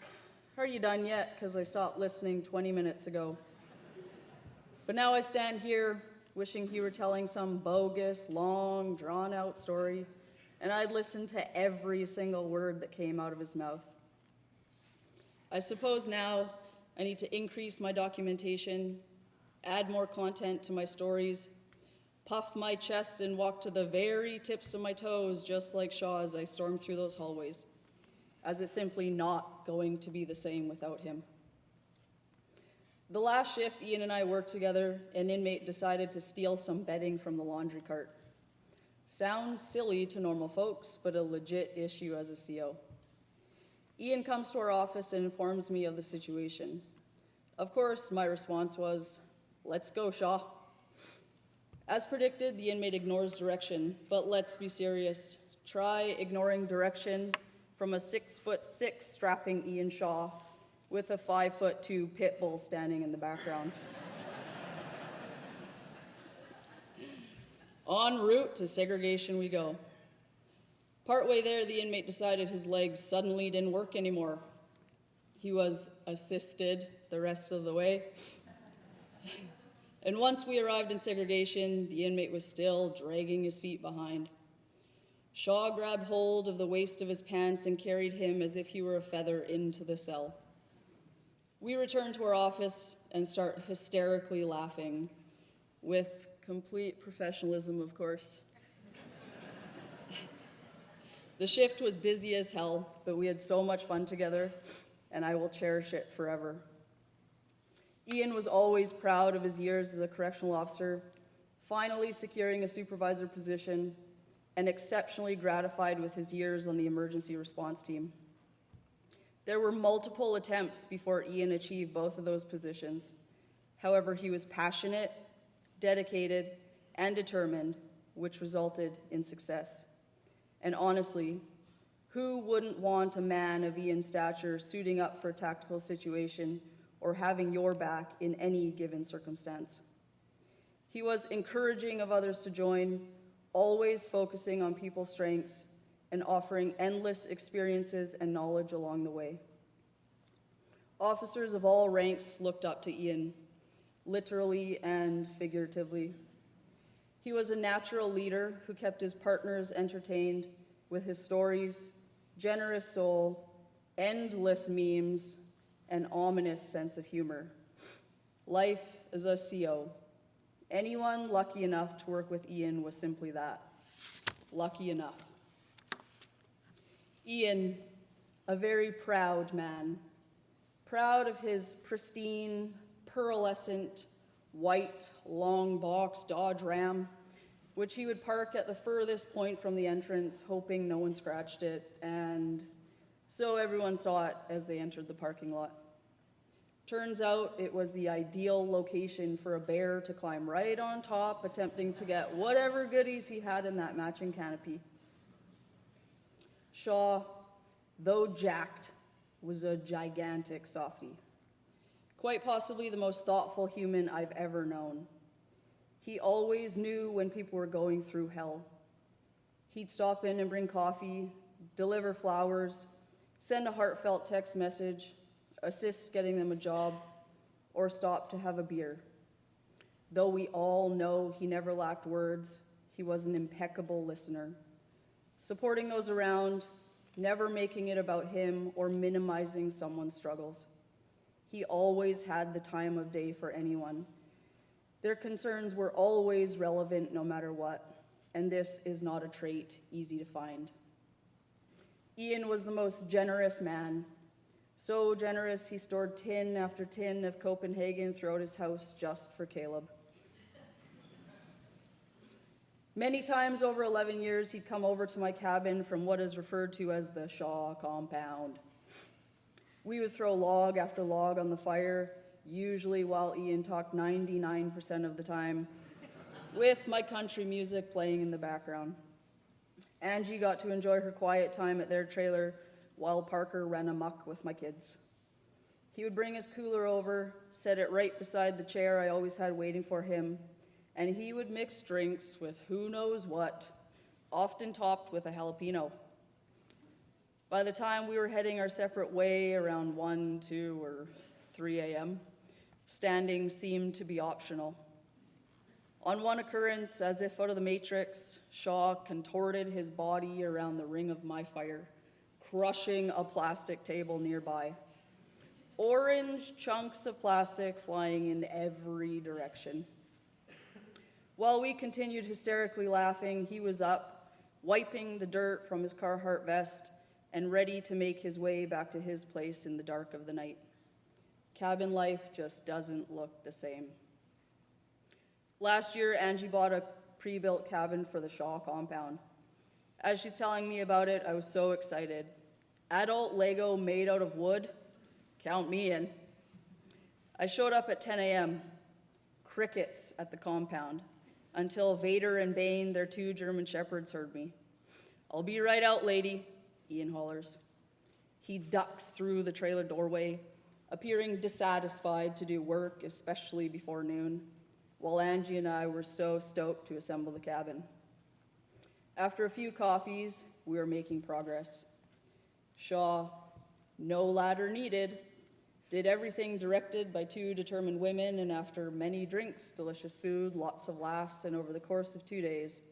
"Are you done yet?" Because I stopped listening 20 minutes ago. But now I stand here wishing he were telling some bogus, long, drawn-out story, and I'd listen to every single word that came out of his mouth. I suppose now I need to increase my documentation, add more content to my stories, puff my chest and walk to the very tips of my toes, just like Shaw as I storm through those hallways, as it's simply not going to be the same without him. The last shift Ian and I worked together, an inmate decided to steal some bedding from the laundry cart. Sounds silly to normal folks, but a legit issue as a CO. Ian comes to our office and informs me of the situation. Of course, my response was, "Let's go, Shaw." As predicted, the inmate ignores direction, but let's be serious. Try ignoring direction from a 6'6" strapping Ian Shaw with a 5'2" pit bull standing in the background. En route to segregation we go. Partway there, the inmate decided his legs suddenly didn't work anymore. He was assisted the rest of the way. And once we arrived in segregation, the inmate was still dragging his feet behind. Shaw grabbed hold of the waist of his pants and carried him as if he were a feather into the cell. We returned to our office and start hysterically laughing, with complete professionalism, of course. The shift was busy as hell, but we had so much fun together, and I will cherish it forever. Ian was always proud of his years as a correctional officer, finally securing a supervisor position, and exceptionally gratified with his years on the emergency response team. There were multiple attempts before Ian achieved both of those positions. However, he was passionate, dedicated, and determined, which resulted in success. And honestly, who wouldn't want a man of Ian's stature suiting up for a tactical situation or having your back in any given circumstance? He was encouraging of others to join, always focusing on people's strengths and offering endless experiences and knowledge along the way. Officers of all ranks looked up to Ian, literally and figuratively. He was a natural leader who kept his partners entertained with his stories, generous soul, endless memes, and ominous sense of humor. Life as a CO. Anyone lucky enough to work with Ian was simply that, lucky enough. Ian, a very proud man, proud of his pristine, pearlescent, white, long box Dodge Ram, which he would park at the furthest point from the entrance, hoping no one scratched it, and so everyone saw it as they entered the parking lot. Turns out it was the ideal location for a bear to climb right on top, attempting to get whatever goodies he had in that matching canopy. Shaw, though jacked, was a gigantic softie. Quite possibly the most thoughtful human I've ever known. He always knew when people were going through hell. He'd stop in and bring coffee, deliver flowers, send a heartfelt text message, assist getting them a job, or stop to have a beer. Though we all know he never lacked words, he was an impeccable listener, supporting those around, never making it about him or minimizing someone's struggles. He always had the time of day for anyone. Their concerns were always relevant no matter what, and this is not a trait easy to find. Ian was the most generous man, so generous he stored tin after tin of Copenhagen throughout his house just for Caleb. Many times over 11 years, he'd come over to my cabin from what is referred to as the Shaw compound. We would throw log after log on the fire, usually while Ian talked 99% of the time, with my country music playing in the background. Angie got to enjoy her quiet time at their trailer while Parker ran amok with my kids. He would bring his cooler over, set it right beside the chair I always had waiting for him, and he would mix drinks with who knows what, often topped with a jalapeno. By the time we were heading our separate way around 1, 2, or 3 a.m., standing seemed to be optional. On one occurrence, as if out of the Matrix, Shaw contorted his body around the ring of my fire, crushing a plastic table nearby. Orange chunks of plastic flying in every direction. While we continued hysterically laughing, he was up, wiping the dirt from his Carhartt vest, and ready to make his way back to his place in the dark of the night. Cabin life just doesn't look the same. Last year, Angie bought a pre-built cabin for the Shaw compound. As she's telling me about it, I was so excited. Adult Lego made out of wood? Count me in. I showed up at 10 a.m. Crickets at the compound, until Vader and Bane, their 2 German shepherds, heard me. "I'll be right out, lady," Ian hollers. He ducks through the trailer doorway, appearing dissatisfied to do work, especially before noon, while Angie and I were so stoked to assemble the cabin. After a few coffees, we were making progress. Shaw, no ladder needed, Did everything directed by two determined women, and after many drinks, delicious food, lots of laughs, and over the course of 2 days,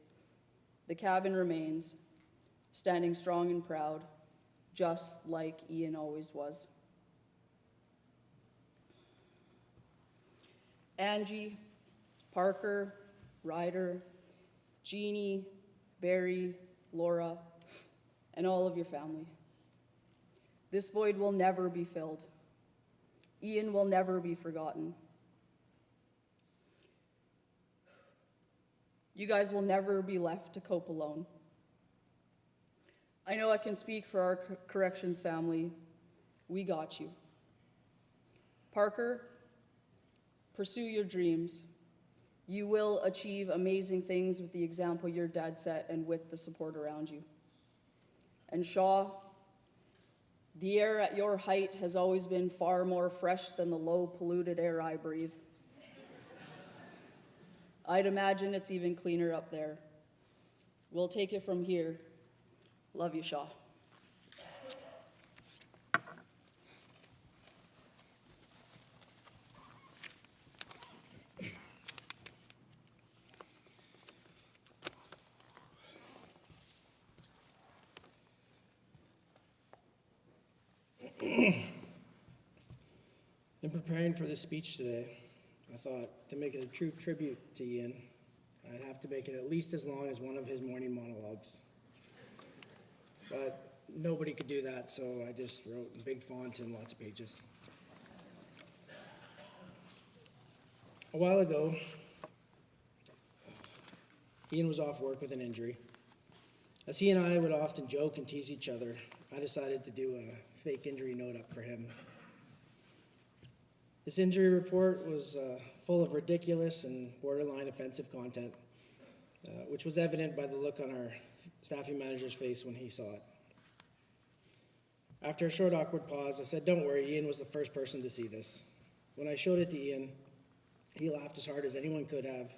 the cabin remains, standing strong and proud, just like Ian always was. Angie, Parker, Ryder, Jeannie, Barry, Laura, and all of your family. This void will never be filled. Ian will never be forgotten. You guys will never be left to cope alone. I know I can speak for our corrections family. We got you. Parker, pursue your dreams. You will achieve amazing things with the example your dad set and with the support around you. And Shaw, the air at your height has always been far more fresh than the low polluted air I breathe. I'd imagine it's even cleaner up there. We'll take it from here. Love you, Shaw. In preparing for this speech today, I thought to make it a true tribute to Ian, I'd have to make it at least as long as one of his morning monologues. But nobody could do that, so I just wrote in big font and lots of pages. A while ago, Ian was off work with an injury. As he and I would often joke and tease each other, I decided to do a fake injury note up for him. This injury report was full of ridiculous and borderline offensive content, which was evident by the look on our staffing manager's face when he saw it. After a short awkward pause, I said, "Don't worry, Ian was the first person to see this." When I showed it to Ian, he laughed as hard as anyone could have,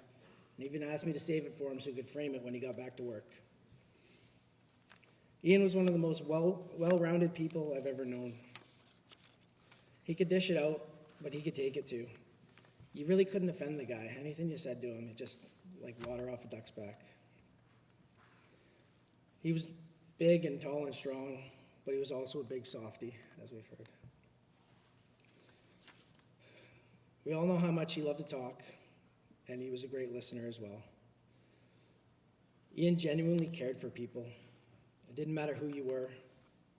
and even asked me to save it for him so he could frame it when he got back to work. Ian was one of the most well-rounded people I've ever known. He could dish it out, but he could take it too. You really couldn't offend the guy. Anything you said to him, it just like water off a duck's back. He was big and tall and strong, but he was also a big softie, as we've heard. We all know how much he loved to talk, and he was a great listener as well. Ian genuinely cared for people. It didn't matter who you were,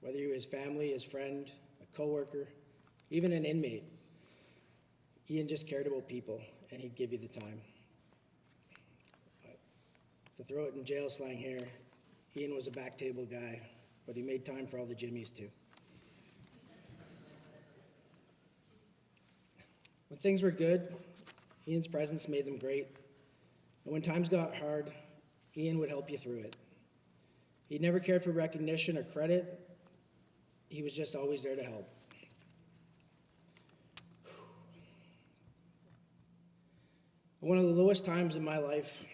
whether you were his family, his friend, a coworker, even an inmate. Ian just cared about people, and he'd give you the time. To throw it in jail slang here, Ian was a back table guy, but he made time for all the Jimmies too. When things were good, Ian's presence made them great. And when times got hard, Ian would help you through it. He never cared for recognition or credit. He was just always there to help. One of the lowest times in my life,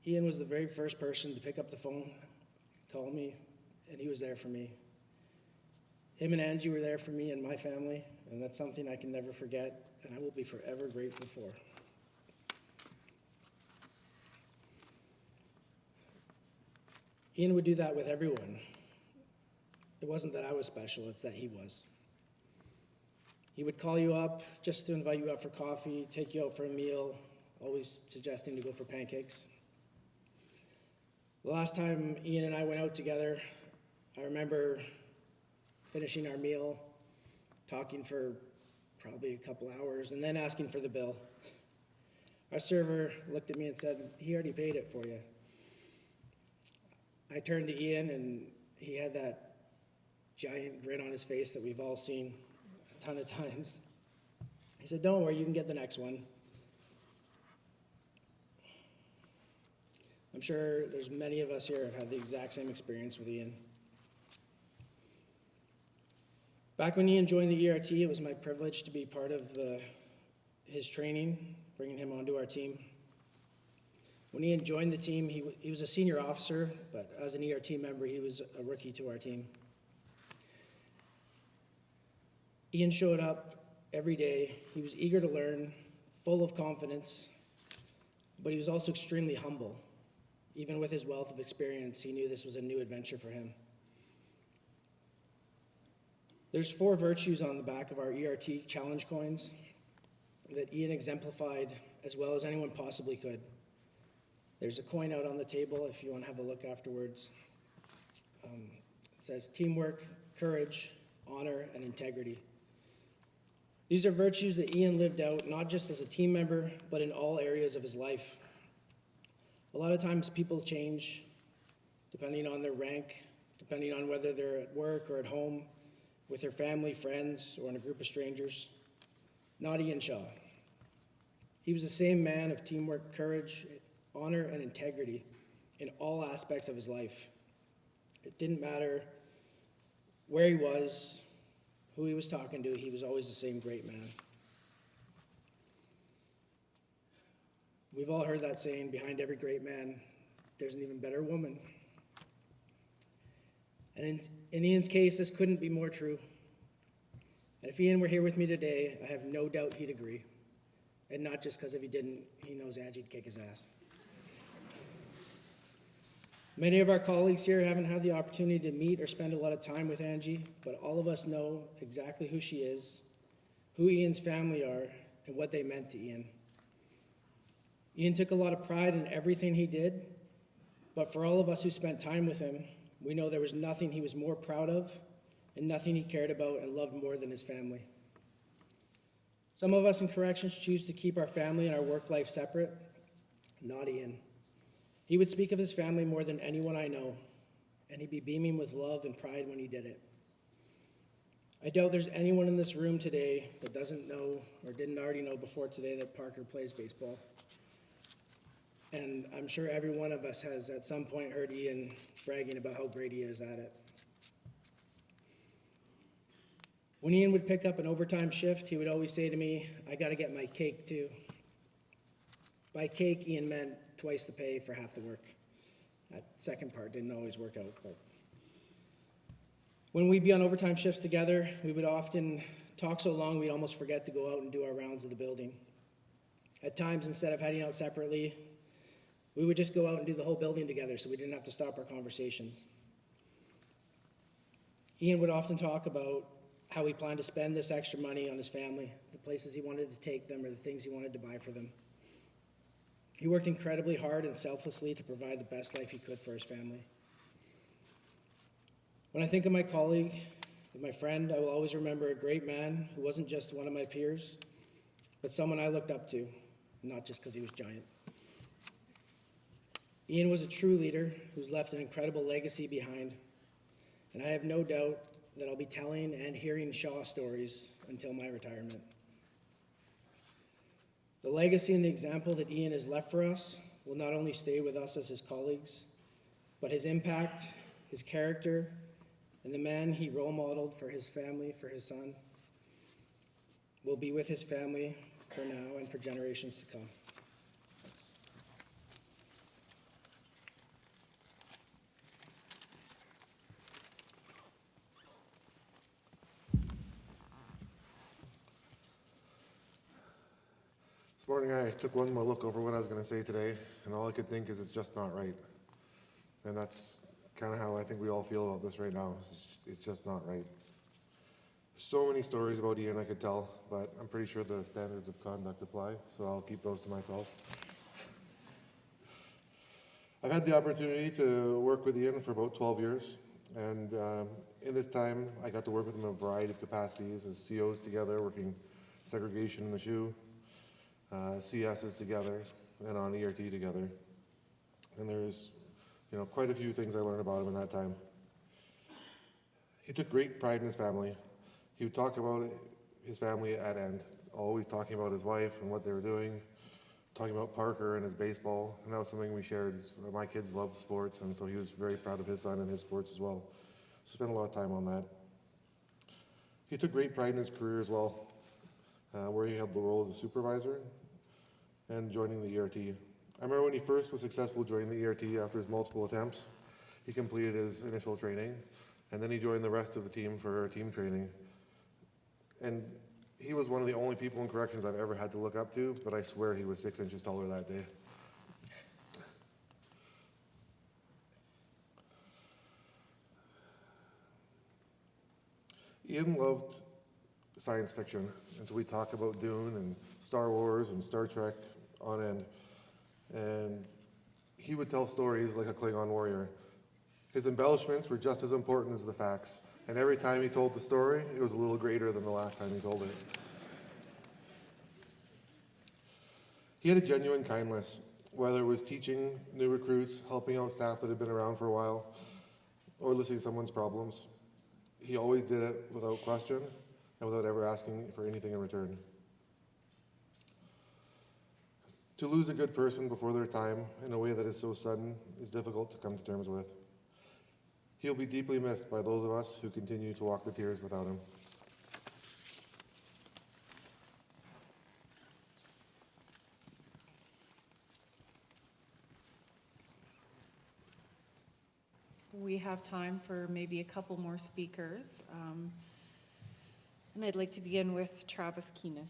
Ian was the very first person to pick up the phone, call me, and he was there for me. Him and Angie were there for me and my family, and that's something I can never forget, and I will be forever grateful for. Ian would do that with everyone. It wasn't that I was special, it's that he was. He would call you up just to invite you out for coffee, take you out for a meal, always suggesting to go for pancakes. The last time Ian and I went out together, I remember finishing our meal, talking for probably a couple hours, and then asking for the bill. Our server looked at me and said, "He already paid it for you." I turned to Ian, and he had that giant grin on his face that we've all seen a ton of times. He said, "Don't worry, you can get the next one." I'm sure there's many of us here have had the exact same experience with Ian. Back when Ian joined the ERT, it was my privilege to be part of his training, bringing him onto our team. When Ian joined the team, he was a senior officer, but as an ERT member, he was a rookie to our team. Ian showed up every day. He was eager to learn, full of confidence, but he was also extremely humble. Even with his wealth of experience, he knew this was a new adventure for him. There's 4 virtues on the back of our ERT challenge coins that Ian exemplified as well as anyone possibly could. There's a coin out on the table if you want to have a look afterwards. It says teamwork, courage, honor, and integrity. These are virtues that Ian lived out not just as a team member, but in all areas of his life. A lot of times people change depending on their rank, depending on whether they're at work or at home, with their family, friends, or in a group of strangers. Not Ian Shaw. He was the same man of teamwork, courage, honor, and integrity in all aspects of his life. It didn't matter where he was, who he was talking to, he was always the same great man. We've all heard that saying, behind every great man, there's an even better woman. And in Ian's case, this couldn't be more true. And if Ian were here with me today, I have no doubt he'd agree. And not just because if he didn't, he knows Angie'd kick his ass. Many of our colleagues here haven't had the opportunity to meet or spend a lot of time with Angie, but all of us know exactly who she is, who Ian's family are, and what they meant to Ian. Ian took a lot of pride in everything he did, but for all of us who spent time with him, we know there was nothing he was more proud of and nothing he cared about and loved more than his family. Some of us in corrections choose to keep our family and our work life separate. Not Ian. He would speak of his family more than anyone I know, and he'd be beaming with love and pride when he did it. I doubt there's anyone in this room today that doesn't know or didn't already know before today that Parker plays baseball. And I'm sure every one of us has at some point heard Ian bragging about how great he is at it. When Ian would pick up an overtime shift, he would always say to me, "I gotta get my cake too." By cake, Ian meant twice the pay for half the work. That second part didn't always work out, but when we'd be on overtime shifts together, we would often talk so long we'd almost forget to go out and do our rounds of the building. At times, instead of heading out separately, we would just go out and do the whole building together so we didn't have to stop our conversations. Ian would often talk about how he planned to spend this extra money on his family, the places he wanted to take them or the things he wanted to buy for them. He worked incredibly hard and selflessly to provide the best life he could for his family. When I think of my colleague, of my friend, I will always remember a great man who wasn't just one of my peers, but someone I looked up to, not just because he was giant. Ian was a true leader who's left an incredible legacy behind, and I have no doubt that I'll be telling and hearing Shaw stories until my retirement. The legacy and the example that Ian has left for us will not only stay with us as his colleagues, but his impact, his character, and the man he role modeled for his family, for his son, will be with his family for now and for generations to come. This morning I took one more look over what I was going to say today, and all I could think is it's just not right. And that's kind of how I think we all feel about this right now. It's just not right. So many stories about Ian I could tell, but I'm pretty sure the standards of conduct apply, so I'll keep those to myself. I've had the opportunity to work with Ian for about 12 years, and in this time I got to work with him in a variety of capacities as COs together, working segregation in the shoe, CSs together, and on ERT together. And there's, quite a few things I learned about him in that time. He took great pride in his family. He would talk about his family at end, always talking about his wife and what they were doing, talking about Parker and his baseball, and that was something we shared. My kids love sports, and so he was very proud of his son and his sports as well. So spent a lot of time on that. He took great pride in his career as well, where he held the role of a supervisor and joining the ERT. I remember when he first was successful joining the ERT after his multiple attempts, he completed his initial training, and then he joined the rest of the team for team training. And He was one of the only people in corrections I've ever had to look up to, but I swear he was 6 inches taller that day. Ian loved science fiction, and so we talk about Dune and Star Wars and Star Trek on end. And he would tell stories like a Klingon warrior. His embellishments were just as important as the facts, and every time he told the story, it was a little greater than the last time he told it. He had a genuine kindness, whether it was teaching new recruits, helping out staff that had been around for a while, or listening to someone's problems. He always did it without question and without ever asking for anything in return. To lose a good person before their time in a way that is so sudden is difficult to come to terms with. He'll be deeply missed by those of us who continue to walk the tiers without him. We have time for maybe a couple more speakers. And I'd like to begin with Travis Keenis.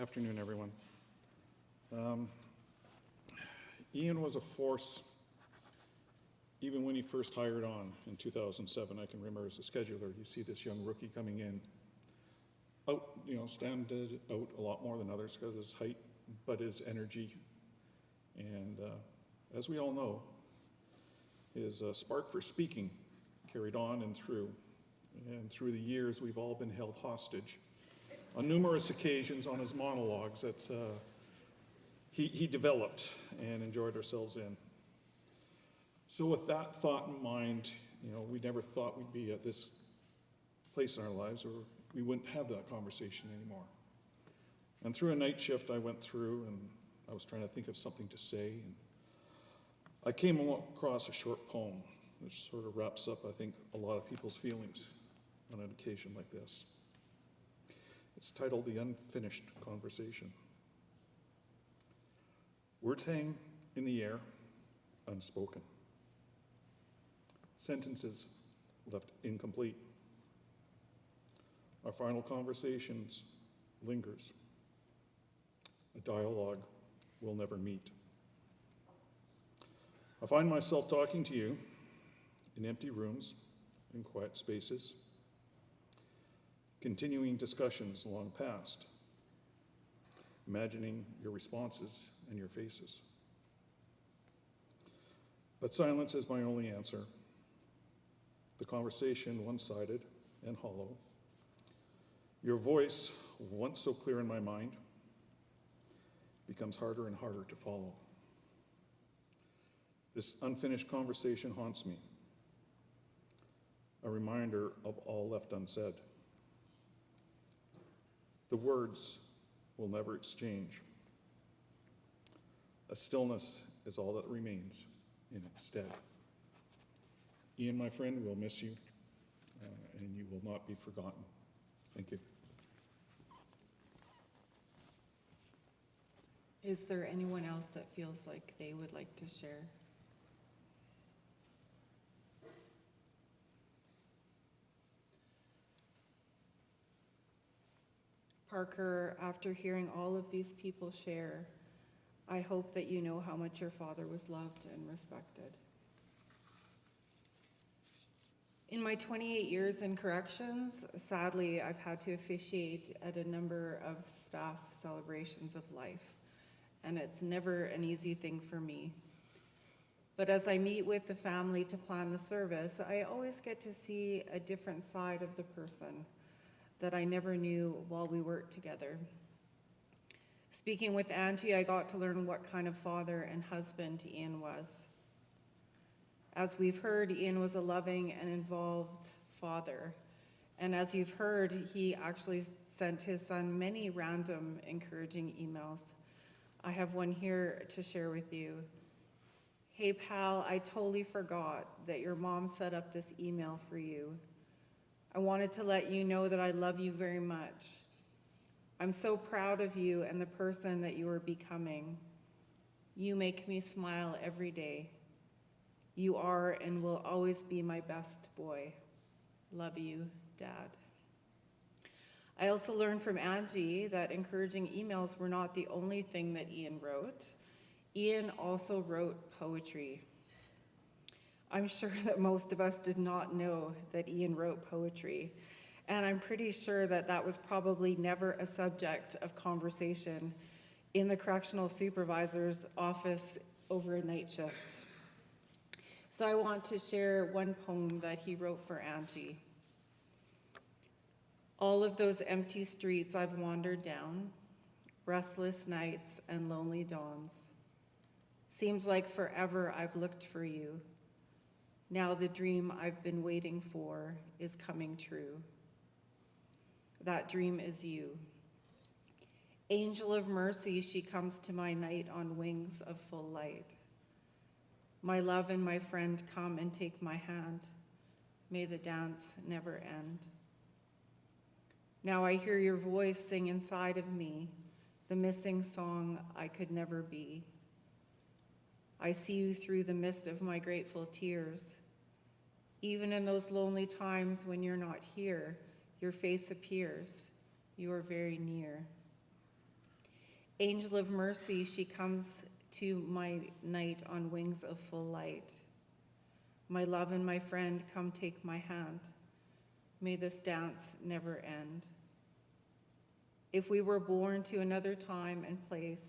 Afternoon, everyone. Ian was a force even when he first hired on in 2007. I can remember as a scheduler, you see this young rookie coming in, standed out a lot more than others because of his height, but his energy. And as we all know, his spark for speaking carried on and through. And through the years, we've all been held hostage on numerous occasions on his monologues that he developed and enjoyed ourselves in. So with that thought in mind, we never thought we'd be at this place in our lives, or we wouldn't have that conversation anymore. And through a night shift I went through, and I was trying to think of something to say, and I came across a short poem which sort of wraps up, I think, a lot of people's feelings on an occasion like this. It's titled The Unfinished Conversation. Words hang in the air, unspoken. Sentences left incomplete. Our final conversations lingers. A dialogue we'll never meet. I find myself talking to you in empty rooms, in quiet spaces, continuing discussions long past, imagining your responses and your faces. But silence is my only answer. The conversation one-sided and hollow. Your voice, once so clear in my mind, becomes harder and harder to follow. This unfinished conversation haunts me, a reminder of all left unsaid. The words will never exchange. A stillness is all that remains in its stead. Ian, my friend, we'll miss you, and you will not be forgotten. Thank you. Is there anyone else that feels like they would like to share? Parker, after hearing all of these people share, I hope that you know how much your father was loved and respected. In my 28 years in corrections, sadly, I've had to officiate at a number of staff celebrations of life, and it's never an easy thing for me. But as I meet with the family to plan the service, I always get to see a different side of the person that I never knew while we worked together. Speaking with Angie, I got to learn what kind of father and husband Ian was. As we've heard, Ian was a loving and involved father. And as you've heard, he actually sent his son many random encouraging emails. I have one here to share with you. Hey pal, I totally forgot that your mom set up this email for you. I wanted to let you know that I love you very much. I'm so proud of you and the person that you are becoming. You make me smile every day. You are and will always be my best boy. Love you, Dad. I also learned from Angie that encouraging emails were not the only thing that Ian wrote. Ian also wrote poetry. I'm sure that most of us did not know that Ian wrote poetry, and I'm pretty sure that that was probably never a subject of conversation in the correctional supervisor's office over a night shift. So I want to share one poem that he wrote for Angie. All of those empty streets I've wandered down, restless nights and lonely dawns. Seems like forever I've looked for you. Now the dream I've been waiting for is coming true. That dream is you. Angel of mercy, she comes to my night on wings of full light. My love and my friend, come and take my hand. May the dance never end. Now I hear your voice sing inside of me, the missing song I could never be. I see you through the mist of my grateful tears. Even in those lonely times when you're not here, your face appears. You are very near. Angel of mercy, she comes to my night on wings of full light. My love and my friend, come take my hand. May this dance never end. If we were born to another time and place,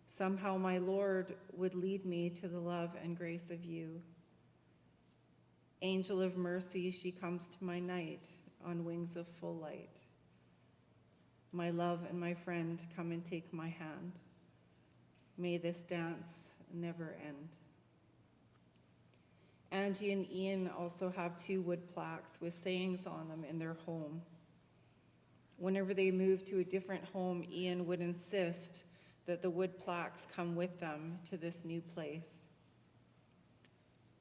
somehow my Lord would lead me to the love and grace of you. Angel of mercy, she comes to my night on wings of full light. My love and my friend, come and take my hand. May this dance never end. Angie and Ian also have 2 wood plaques with sayings on them in their home. Whenever they moved to a different home, Ian would insist that the wood plaques come with them to this new place.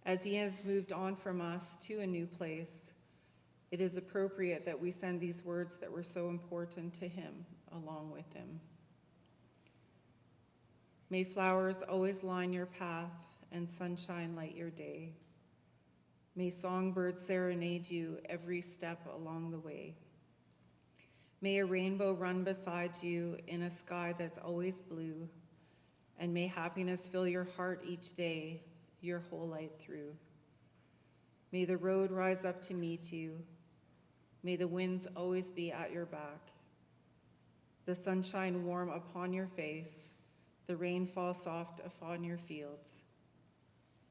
As Ian has moved on from us to a new place, it is appropriate that we send these words that were so important to him along with him. May flowers always line your path and sunshine light your day. May songbirds serenade you every step along the way. May a rainbow run beside you in a sky that's always blue, and may happiness fill your heart each day, your whole light through. May the road rise up to meet you. May the winds always be at your back. The sunshine warm upon your face, the rain fall soft upon your fields.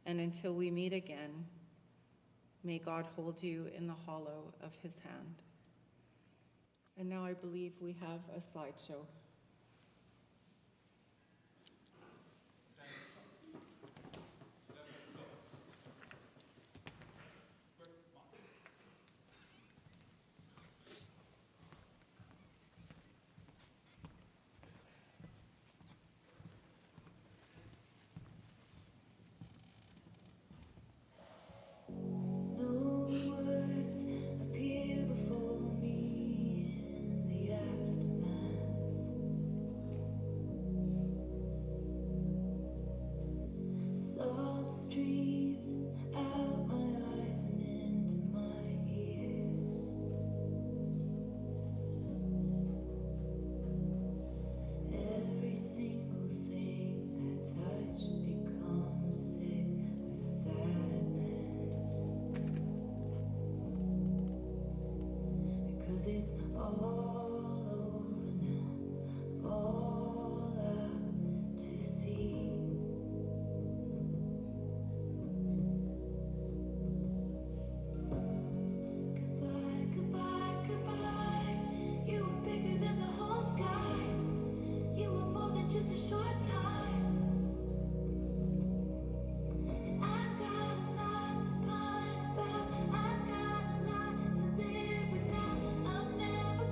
And until we meet again, may God hold you in the hollow of his hand. And now I believe we have a slideshow.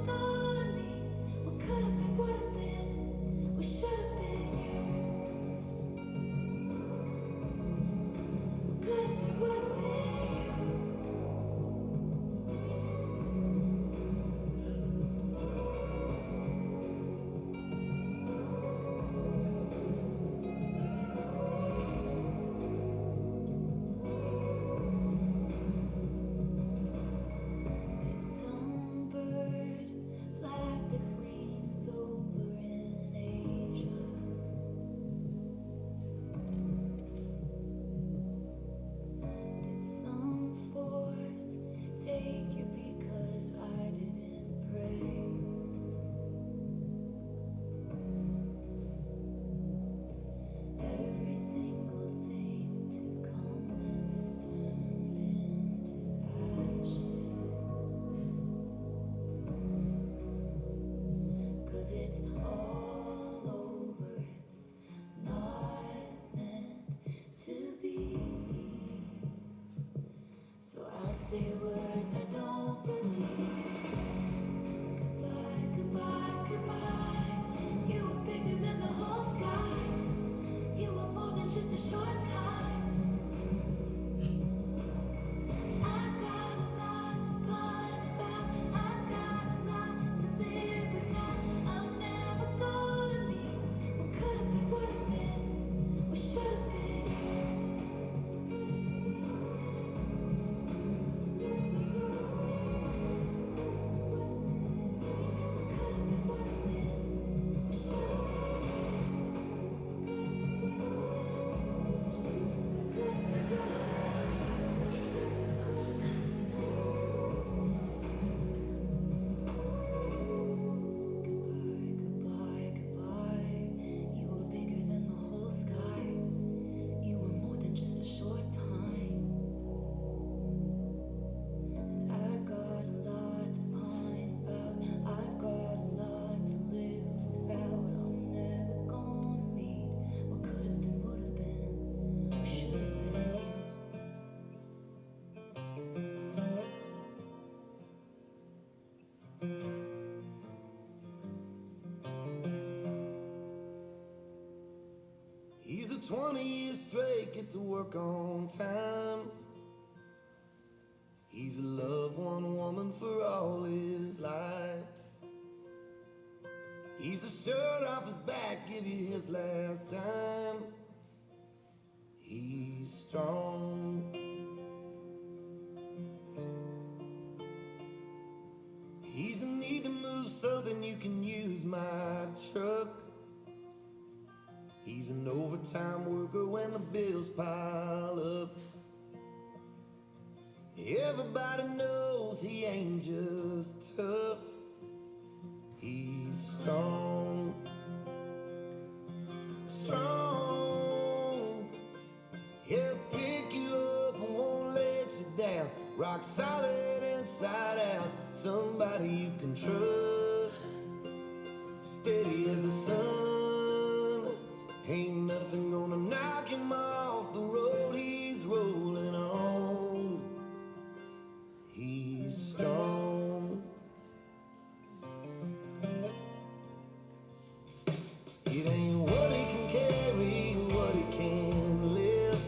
Go. 20 years straight, get to work on time. He's loved one woman for all his life. He's a shirt off his back, give you his last time. He's strong. He's in need to move something, you can use my truck. He's an overtime worker when the bills pile up. Everybody knows he ain't just tough. He's strong. Strong. He'll pick you up and won't let you down. Rock solid inside out. Somebody you can trust. Steady as the sun. Ain't nothing gonna knock him off the road he's rolling on. He's strong. It ain't what he can carry, what he can lift.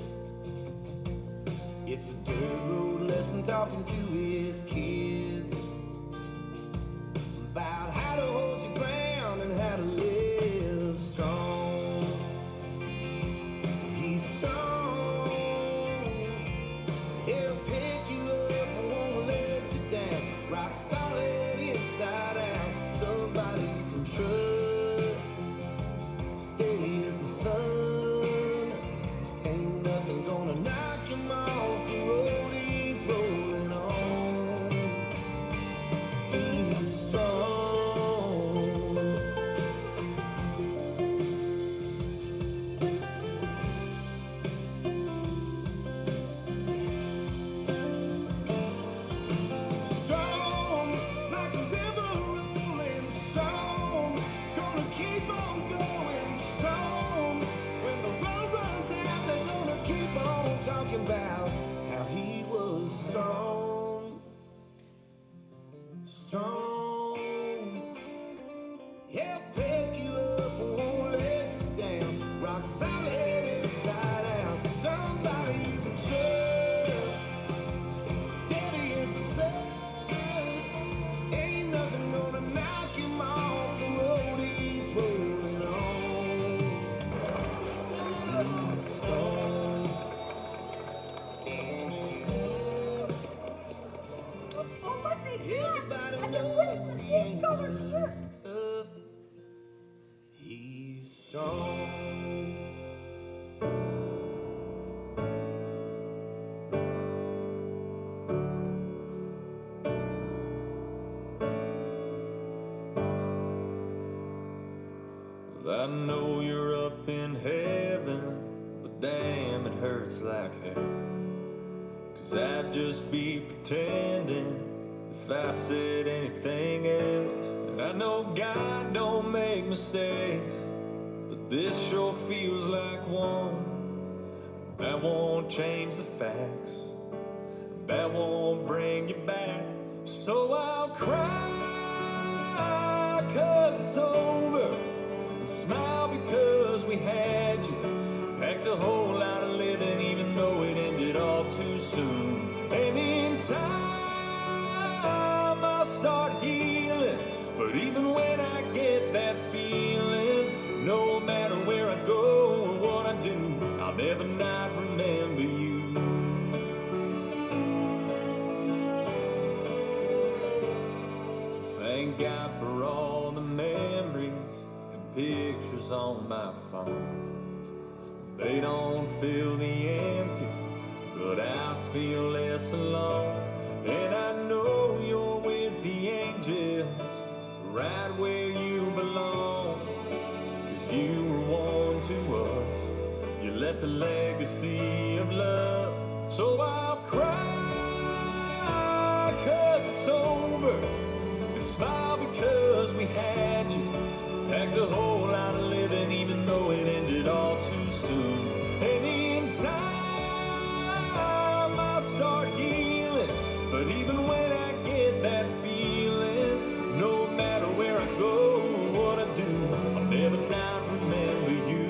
It's a dirt road lesson talking to his kids about how to hold your ground and how to live strong. He's strong. He'll pick you up and won't let you down. Rock solid inside out. Somebody you can trust. Steady as the sun. Ain't nothing gonna knock him off the road he's rolling on. He's strong. Strong like a river rolling. Strong, gonna keep on going. Strong, when the road runs out, they're gonna keep on talking about how he was strong. Strong. He'll pick you up and won't let you down. Rock solid inside out. Somebody you can trust. Steady as the sun. Ain't nothing gonna knock him off the road he's rolling on. He's strong. Everybody knows he ain't just tough. He's strong. Well, I know you're up in heaven, but damn, it hurts like hell. 'Cause I'd just be pretending if I said anything else. And I know God don't make mistakes, but this sure feels like one. That won't change the facts, that won't bring you back. So I'll cry 'cause it's over, and smile because we had you. Packed a whole lot of living even though it ended all too soon. And in time I'll start healing, but even when I get that feeling, no matter where I go or what I do, I'll never not remember you. Thank God for all the memories and pictures on my phone. They don't fill the empty, but I feel less alone. And I know you're with the angels, right where you belong. 'Cause you were one to us, you left a legacy of love. So I'll cry 'cause it's over, and smile because we had you. Packed a whole lot of living even though it ended all too soon. And in time I'll start healing, but even when I get that feeling, no matter where I go or what I do, I'll never not remember you.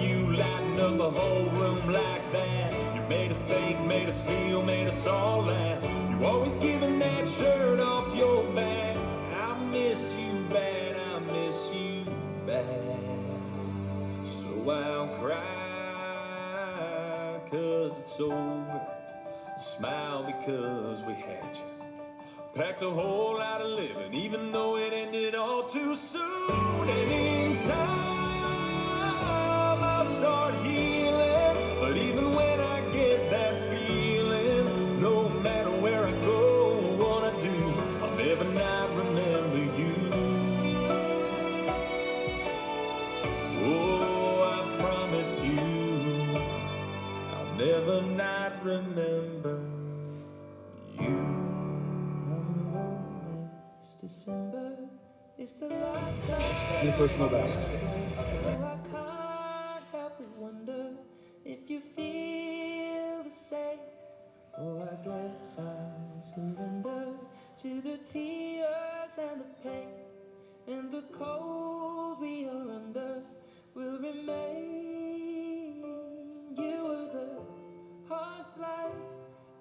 You lighten up a the whole room like that. You made us think, made us feel, made us all laugh. You always giving that shirt off your back. I miss you bad, I miss you bad. So I'll cry 'cause it's over, smile because we had you. Packed a whole lot of living, even though it ended all too soon. And in time, I'll start healing. But even when I get that feeling, no matter where I go or what I do, I'll never not remember you. Oh, I promise you, I'll never not remember you. December is the last You put my best. so I can't help but wonder if you feel the same. Oh, I guess I'll surrender to the tears and the pain, and the cold we are under will remain. You were the hearth light,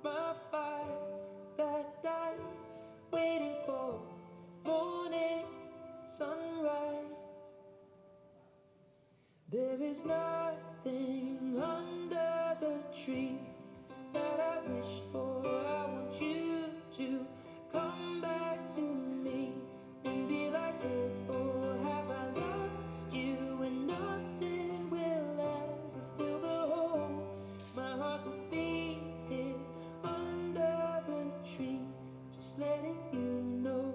my fire that died, waiting for morning sunrise. There is nothing under the tree that I wished for. I want you to come back to me and be like before. Have I lost you and nothing will ever fill the hole? My heart will be here under the tree, just letting you know.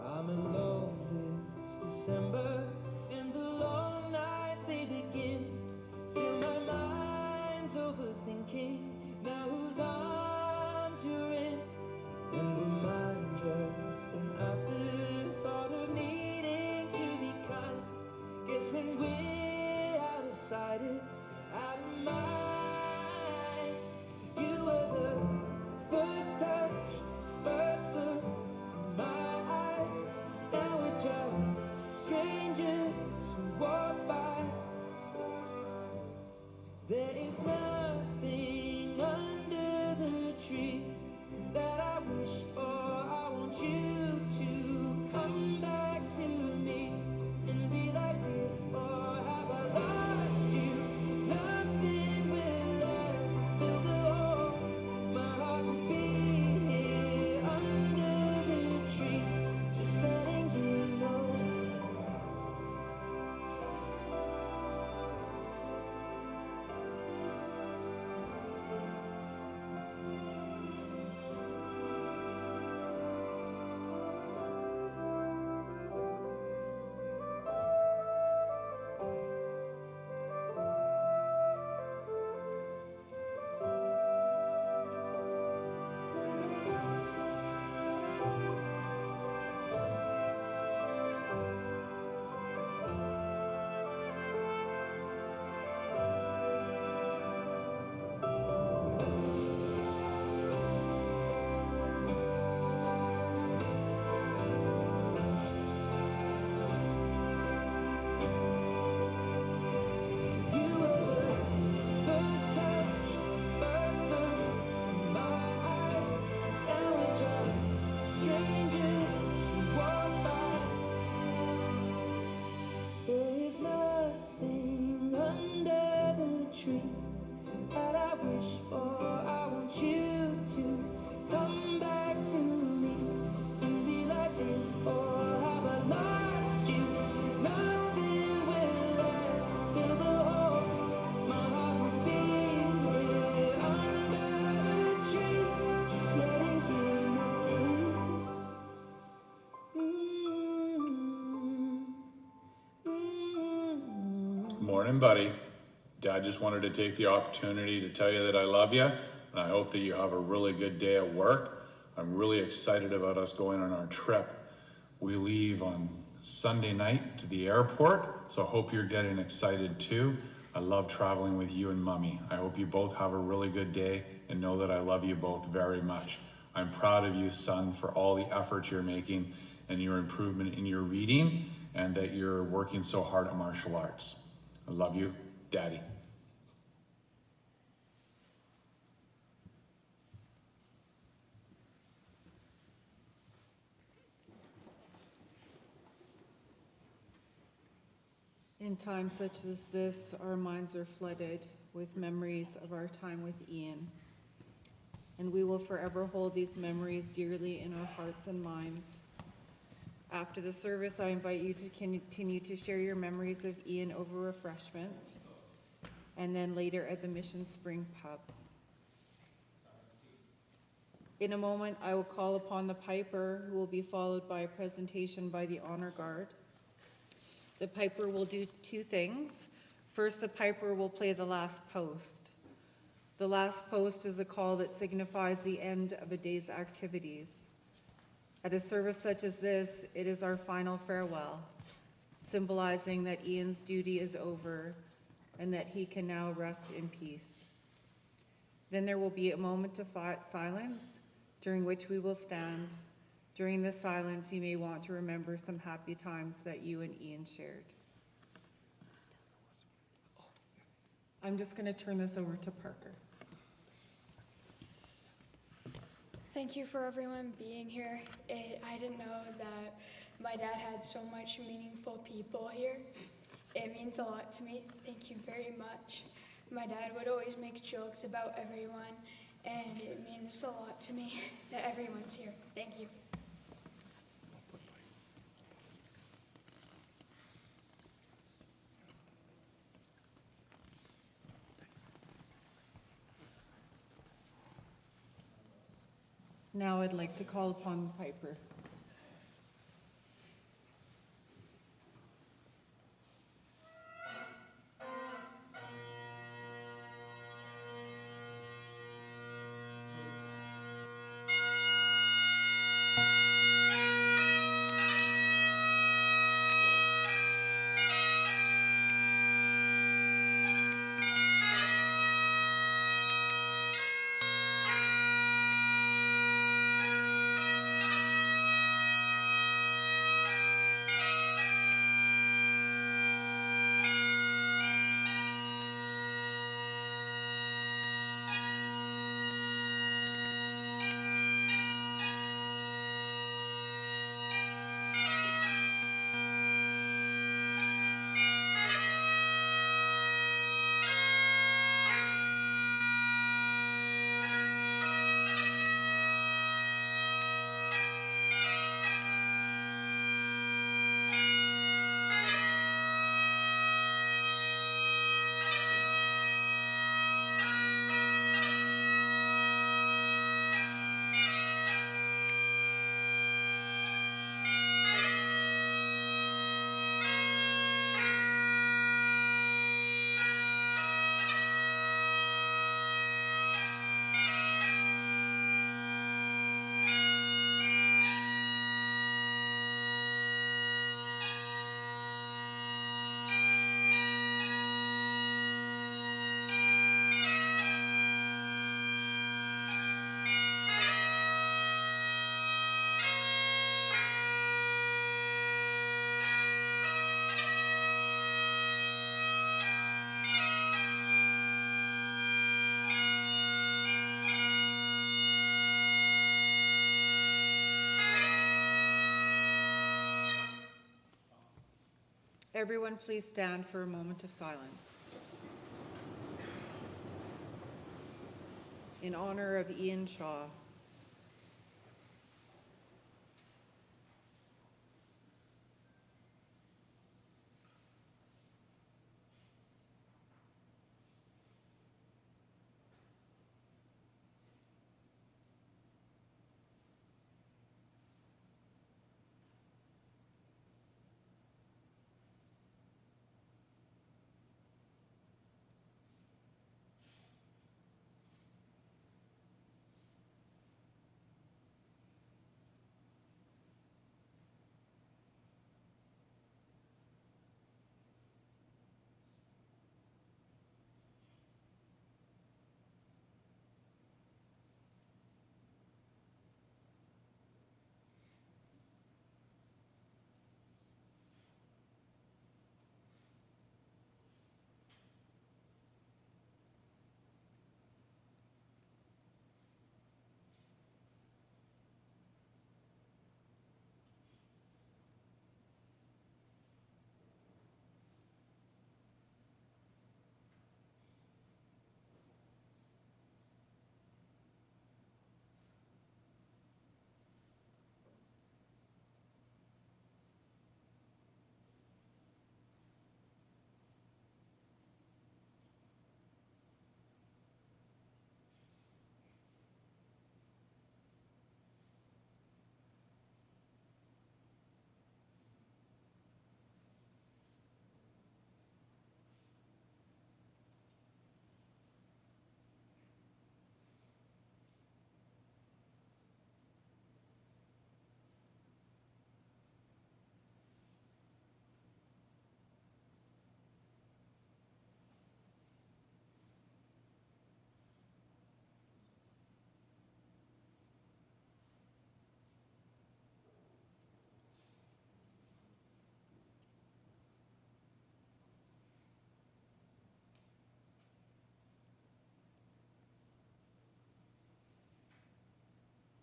I'm alone this December, and the long nights they begin. Still my mind's overthinking now whose arms you're in. And were mine just an afterthought of needing to be kind? Guess when we're out of sight, it's out of mind. You were the first touch, first look in my eyes. Now we're just strangers who walk by. There is nothing under the tree that I wish for. I want you to come back to me and be like before. Have I lost you? Nothing will ever fill the hole. My heart will be here under the tree, just letting you know. Morning, buddy. Dad just wanted to take the opportunity to tell you that I love you, and I hope that you have a really good day at work. I'm really excited about us going on our trip. We leave on Sunday night to the airport, so I hope you're getting excited too. I love traveling with you and Mummy. I hope you both have a really good day and know that I love you both very much. I'm proud of you, son, for all the efforts you're making and your improvement in your reading and that you're working so hard at martial arts. I love you, Daddy. In times such as this, our minds are flooded with memories of our time with Ian. And we will forever hold these memories dearly in our hearts and minds. After the service, I invite you to continue to share your memories of Ian over refreshments, and then later at the Mission Spring Pub. In a moment, I will call upon the piper, who will be followed by a presentation by the Honor Guard. The piper will do two things. First, the piper will play the last post. The last post is a call that signifies the end of a day's activities. At a service such as this, it is our final farewell, symbolizing that Ian's duty is over and that he can now rest in peace. Then there will be a moment of silence, during which we will stand. During this silence, you may want to remember some happy times that you and Ian shared. I'm just going to turn this over to Parker. Thank you for everyone being here. I didn't know that my dad had so much meaningful people here. It means a lot to me. Thank you very much. My dad would always make jokes about everyone, and it means a lot to me that everyone's here. Thank you. Now I'd like to call upon the piper. Everyone, please stand for a moment of silence. In honor of Ian Shaw.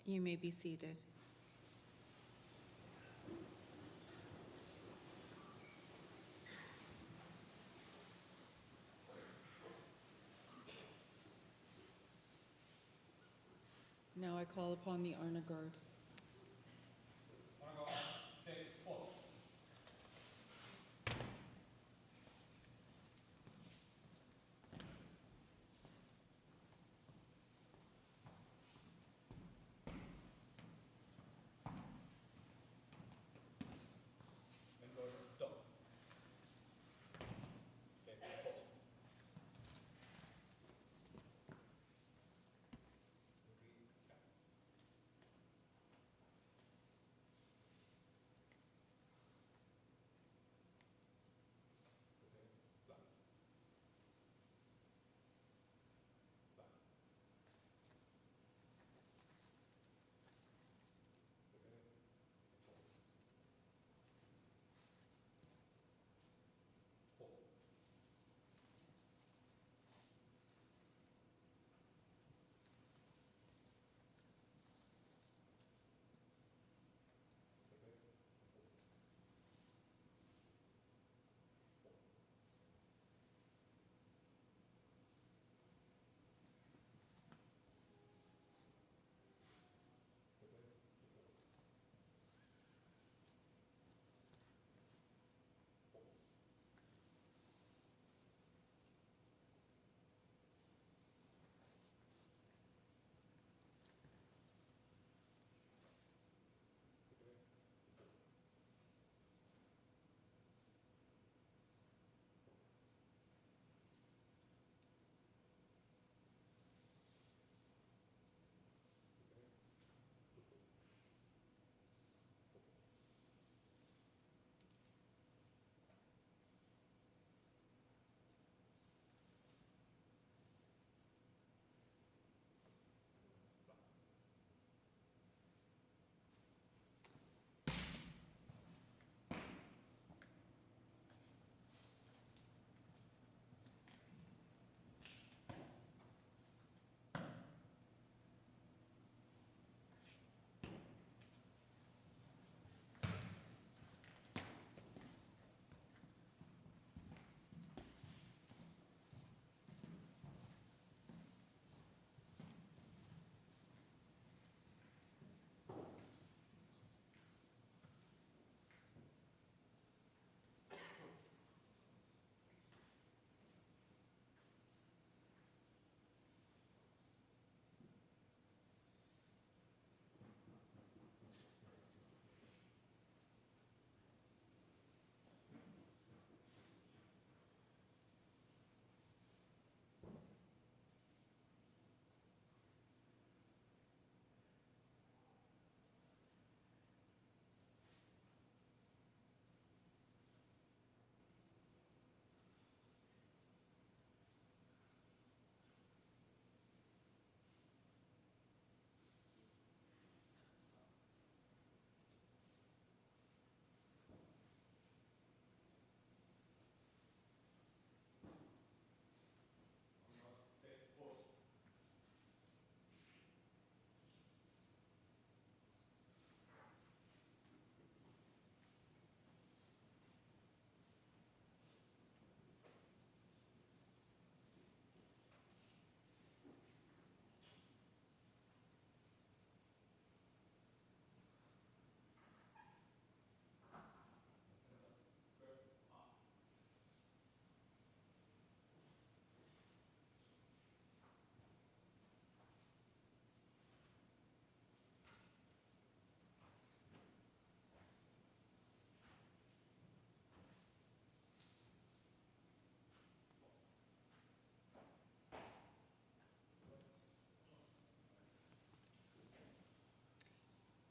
You may be seated. Now I call upon the honor guard.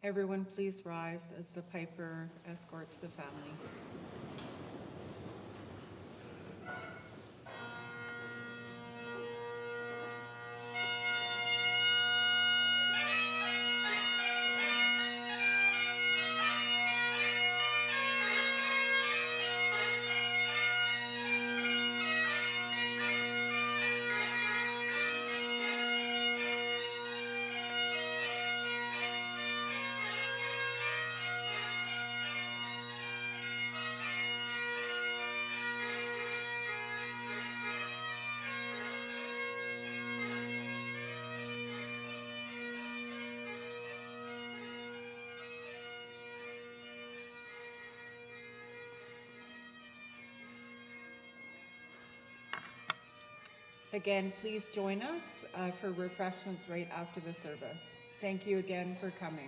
Everyone please rise as the piper escorts the family. Again, please join us for refreshments right after the service. Thank you again for coming.